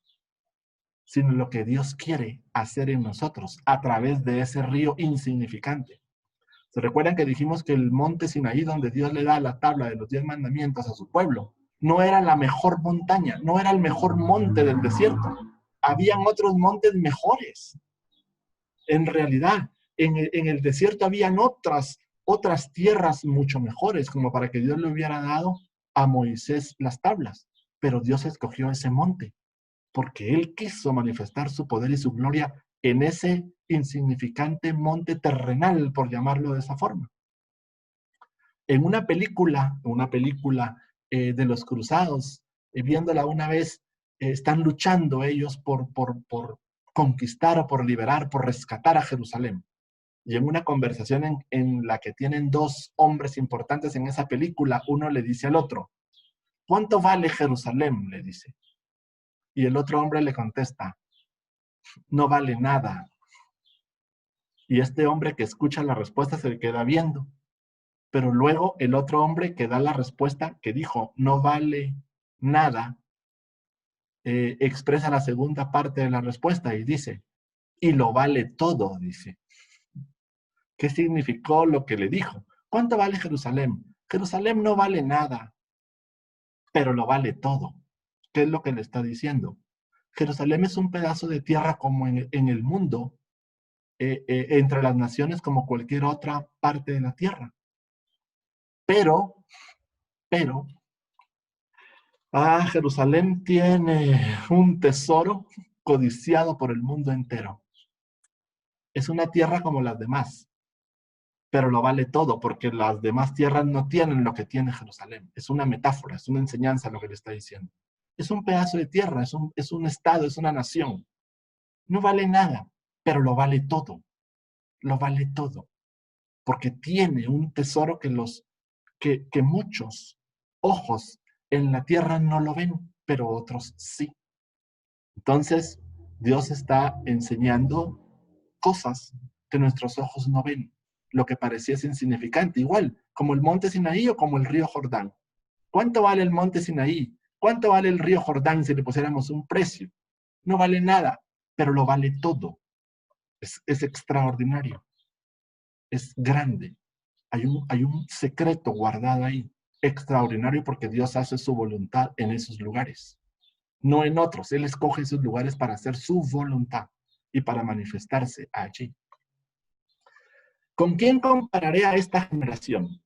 sino lo que Dios quiere hacer en nosotros a través de ese río insignificante. ¿Se recuerdan que dijimos que el monte Sinaí, donde Dios le da la tabla de los 10 mandamientos a su pueblo, no era la mejor montaña, no era el mejor monte del desierto? Habían otros montes mejores. En realidad, en el desierto habían otras tierras mucho mejores, como para que Dios le hubiera dado a Moisés las tablas. Pero Dios escogió ese monte, porque Él quiso manifestar su poder y su gloria en ese insignificante monte terrenal, por llamarlo de esa forma. En una película de los cruzados, viéndola una vez, están luchando ellos por conquistar o por liberar, por rescatar a Jerusalén. Y en una conversación en la que tienen 2 hombres importantes en esa película, uno le dice al otro, ¿cuánto vale Jerusalén?, le dice. Y el otro hombre le contesta, no vale nada. Y este hombre que escucha la respuesta se le queda viendo. Pero luego el otro hombre que da la respuesta, que dijo, no vale nada, expresa la segunda parte de la respuesta y dice, y lo vale todo, dice. ¿Qué significó lo que le dijo? ¿Cuánto vale Jerusalén? Jerusalén no vale nada, pero lo vale todo. ¿Qué es lo que le está diciendo? Jerusalén es un pedazo de tierra como en el mundo, entre las naciones como cualquier otra parte de la tierra. Pero, Jerusalén tiene un tesoro codiciado por el mundo entero. Es una tierra como las demás, pero lo vale todo, porque las demás tierras no tienen lo que tiene Jerusalén. Es una metáfora, es una enseñanza lo que le está diciendo. Es un pedazo de tierra, es un estado, es una nación. No vale nada, pero lo vale todo. Lo vale todo. Porque tiene un tesoro que muchos ojos en la tierra no lo ven, pero otros sí. Entonces, Dios está enseñando cosas que nuestros ojos no ven, lo que pareciese insignificante, igual como el monte Sinaí o como el río Jordán. ¿Cuánto vale el monte Sinaí? ¿Cuánto vale el río Jordán si le pusiéramos un precio? No vale nada, pero lo vale todo. Es extraordinario. Es grande. Hay un secreto guardado ahí, extraordinario, porque Dios hace su voluntad en esos lugares, no en otros. Él escoge esos lugares para hacer su voluntad y para manifestarse allí. ¿Con quién compararé a esta generación?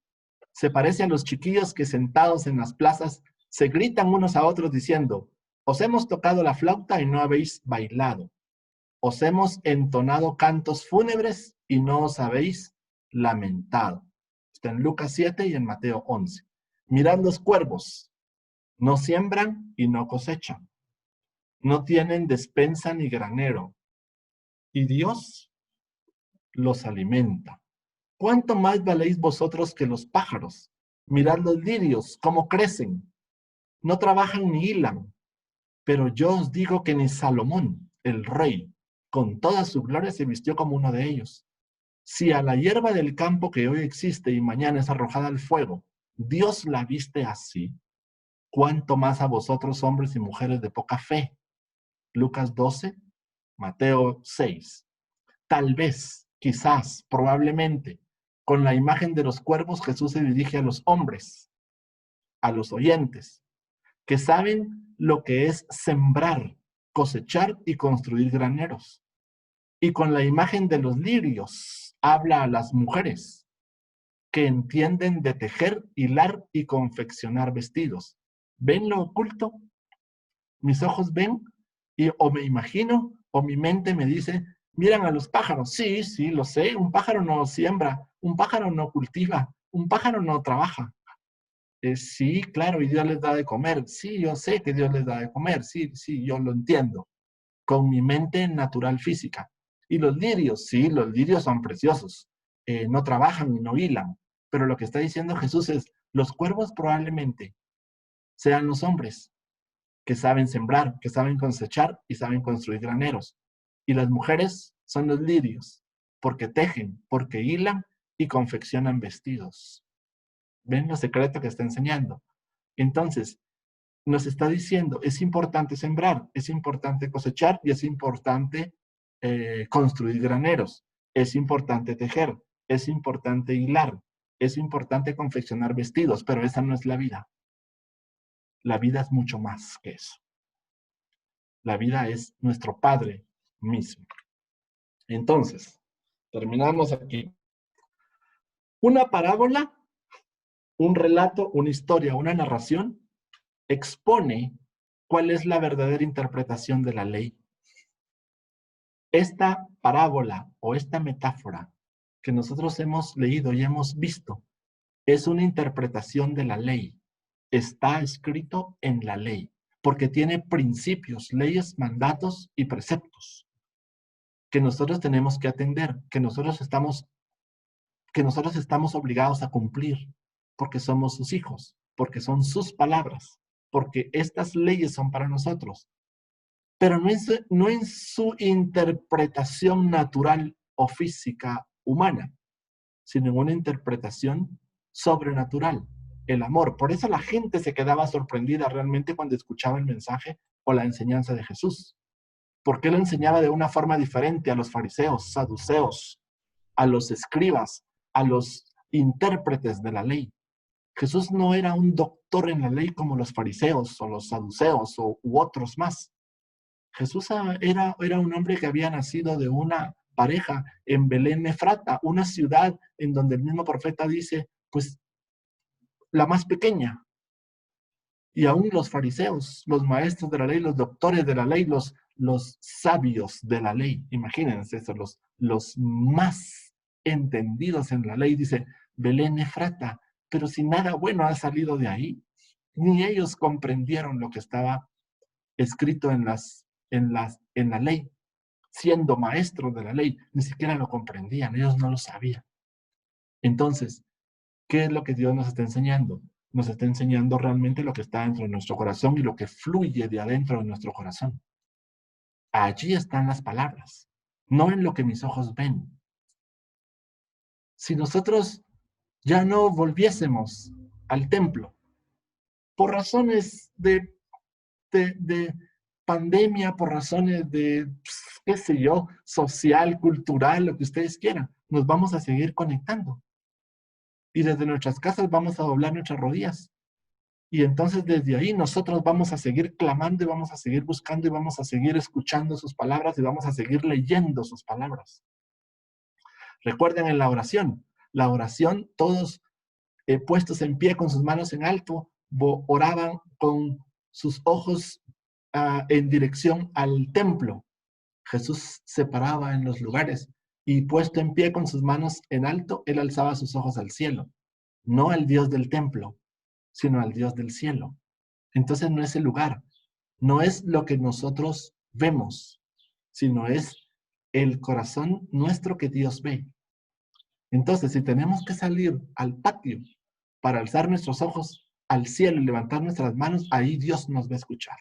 Se parece a los chiquillos que sentados en las plazas se gritan unos a otros diciendo, os hemos tocado la flauta y no habéis bailado. Os hemos entonado cantos fúnebres y no os habéis lamentado. Está en Lucas 7 y en Mateo 11. Mirad los cuervos, No siembran y no cosechan. No tienen despensa ni granero. Y Dios los alimenta. ¿Cuánto más valéis vosotros que los pájaros? Mirad los lirios, cómo crecen. No trabajan ni hilan. Pero yo os digo que ni Salomón, el rey, con toda su gloria se vistió como uno de ellos. Si a la hierba del campo que hoy existe y mañana es arrojada al fuego, Dios la viste así, ¿cuánto más a vosotros, hombres y mujeres de poca fe? Lucas 12, Mateo 6. Tal vez, quizás, probablemente, con la imagen de los cuervos Jesús se dirige a los hombres, a los oyentes, que saben lo que es sembrar, cosechar y construir graneros. Y con la imagen de los lirios habla a las mujeres, que entienden de tejer, hilar y confeccionar vestidos. ¿Ven lo oculto? Mis ojos ven y o me imagino o mi mente me dice, miran a los pájaros. Sí, sí, lo sé, un pájaro no siembra, un pájaro no cultiva, un pájaro no trabaja. Sí, claro, y Dios les da de comer. Sí, yo sé que Dios les da de comer. Sí, sí, yo lo entiendo. Con mi mente natural física. Y los lirios, sí, los lirios son preciosos. No trabajan y no hilan. Pero lo que está diciendo Jesús es, los cuervos probablemente sean los hombres que saben sembrar, que saben cosechar y saben construir graneros. Y las mujeres son los lirios, porque tejen, porque hilan y confeccionan vestidos. ¿Ven lo secreto que está enseñando? Entonces, nos está diciendo, es importante sembrar, es importante cosechar y es importante construir graneros, es importante tejer, es importante hilar, es importante confeccionar vestidos, pero esa no es la vida. La vida es mucho más que eso. La vida es nuestro Padre mismo. Entonces, terminamos aquí. Una parábola, un relato, una historia, una narración expone cuál es la verdadera interpretación de la ley. Esta parábola o esta metáfora que nosotros hemos leído y hemos visto es una interpretación de la ley. Está escrito en la ley, porque tiene principios, leyes, mandatos y preceptos que nosotros tenemos que atender, que nosotros estamos obligados a cumplir, porque somos sus hijos, porque son sus palabras, porque estas leyes son para nosotros, pero no en su interpretación natural o física humana, sino en una interpretación sobrenatural, el amor. Por eso la gente se quedaba sorprendida realmente cuando escuchaba el mensaje o la enseñanza de Jesús, porque él enseñaba de una forma diferente a los fariseos, saduceos, a los escribas, a los intérpretes de la ley. Jesús no era un doctor en la ley como los fariseos o los saduceos u otros más. Jesús era un hombre que había nacido de una pareja en Belén Efrata, una ciudad en donde el mismo profeta dice, pues, la más pequeña. Y aún los fariseos, los maestros de la ley, los doctores de la ley, los sabios de la ley, imagínense eso, los más entendidos en la ley, dice, Belén Efrata, pero si nada bueno ha salido de ahí, ni ellos comprendieron lo que estaba escrito en la ley, siendo maestros de la ley, ni siquiera lo comprendían, ellos no lo sabían. Entonces, ¿qué es lo que Dios nos está enseñando? Nos está enseñando realmente lo que está dentro de nuestro corazón y lo que fluye de adentro de nuestro corazón. Allí están las palabras, no en lo que mis ojos ven. Si nosotros ya no volviésemos al templo, por razones de pandemia, por razones de, qué sé yo, social, cultural, lo que ustedes quieran, nos vamos a seguir conectando. Y desde nuestras casas vamos a doblar nuestras rodillas. Y entonces desde ahí nosotros vamos a seguir clamando y vamos a seguir buscando y vamos a seguir escuchando sus palabras y vamos a seguir leyendo sus palabras. Recuerden en la oración, todos puestos en pie con sus manos en alto, oraban con sus ojos en dirección al templo. Jesús se paraba en los lugares y puesto en pie con sus manos en alto, él alzaba sus ojos al cielo, no al Dios del templo, sino al Dios del cielo. Entonces no es el lugar, no es lo que nosotros vemos, sino es el corazón nuestro que Dios ve. Entonces, si tenemos que salir al patio para alzar nuestros ojos al cielo y levantar nuestras manos, ahí Dios nos va a escuchar.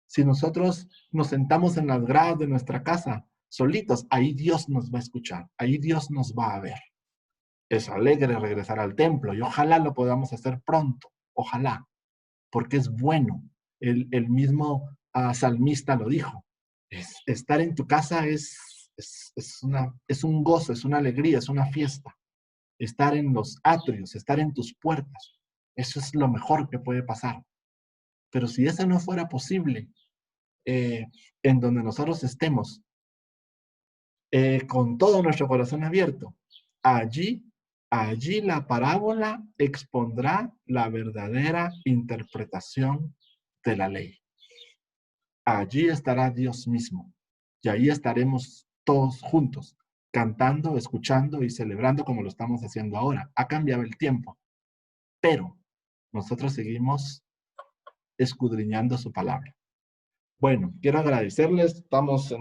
Si nosotros nos sentamos en las gradas de nuestra casa solitos, ahí Dios nos va a escuchar, ahí Dios nos va a ver. Es alegre regresar al templo y ojalá lo podamos hacer pronto, ojalá, porque es bueno. El mismo salmista lo dijo. Estar en tu casa es un gozo, es una alegría, es una fiesta. Estar en los atrios, estar en tus puertas, eso es lo mejor que puede pasar. Pero si eso no fuera posible, en donde nosotros estemos, con todo nuestro corazón abierto, allí la parábola expondrá la verdadera interpretación de la ley. Allí estará Dios mismo y ahí estaremos todos juntos, cantando, escuchando y celebrando como lo estamos haciendo ahora. Ha cambiado el tiempo, pero nosotros seguimos escudriñando su palabra. Bueno, quiero agradecerles, estamos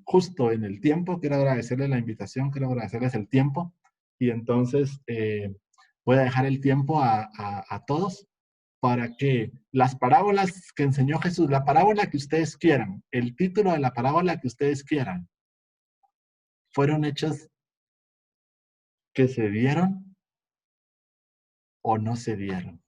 justo en el tiempo, quiero agradecerles la invitación, quiero agradecerles el tiempo y entonces voy a dejar el tiempo a todos para que las parábolas que enseñó Jesús, la parábola que ustedes quieran, el título de la parábola que ustedes quieran, fueron hechos que se dieron o no se dieron.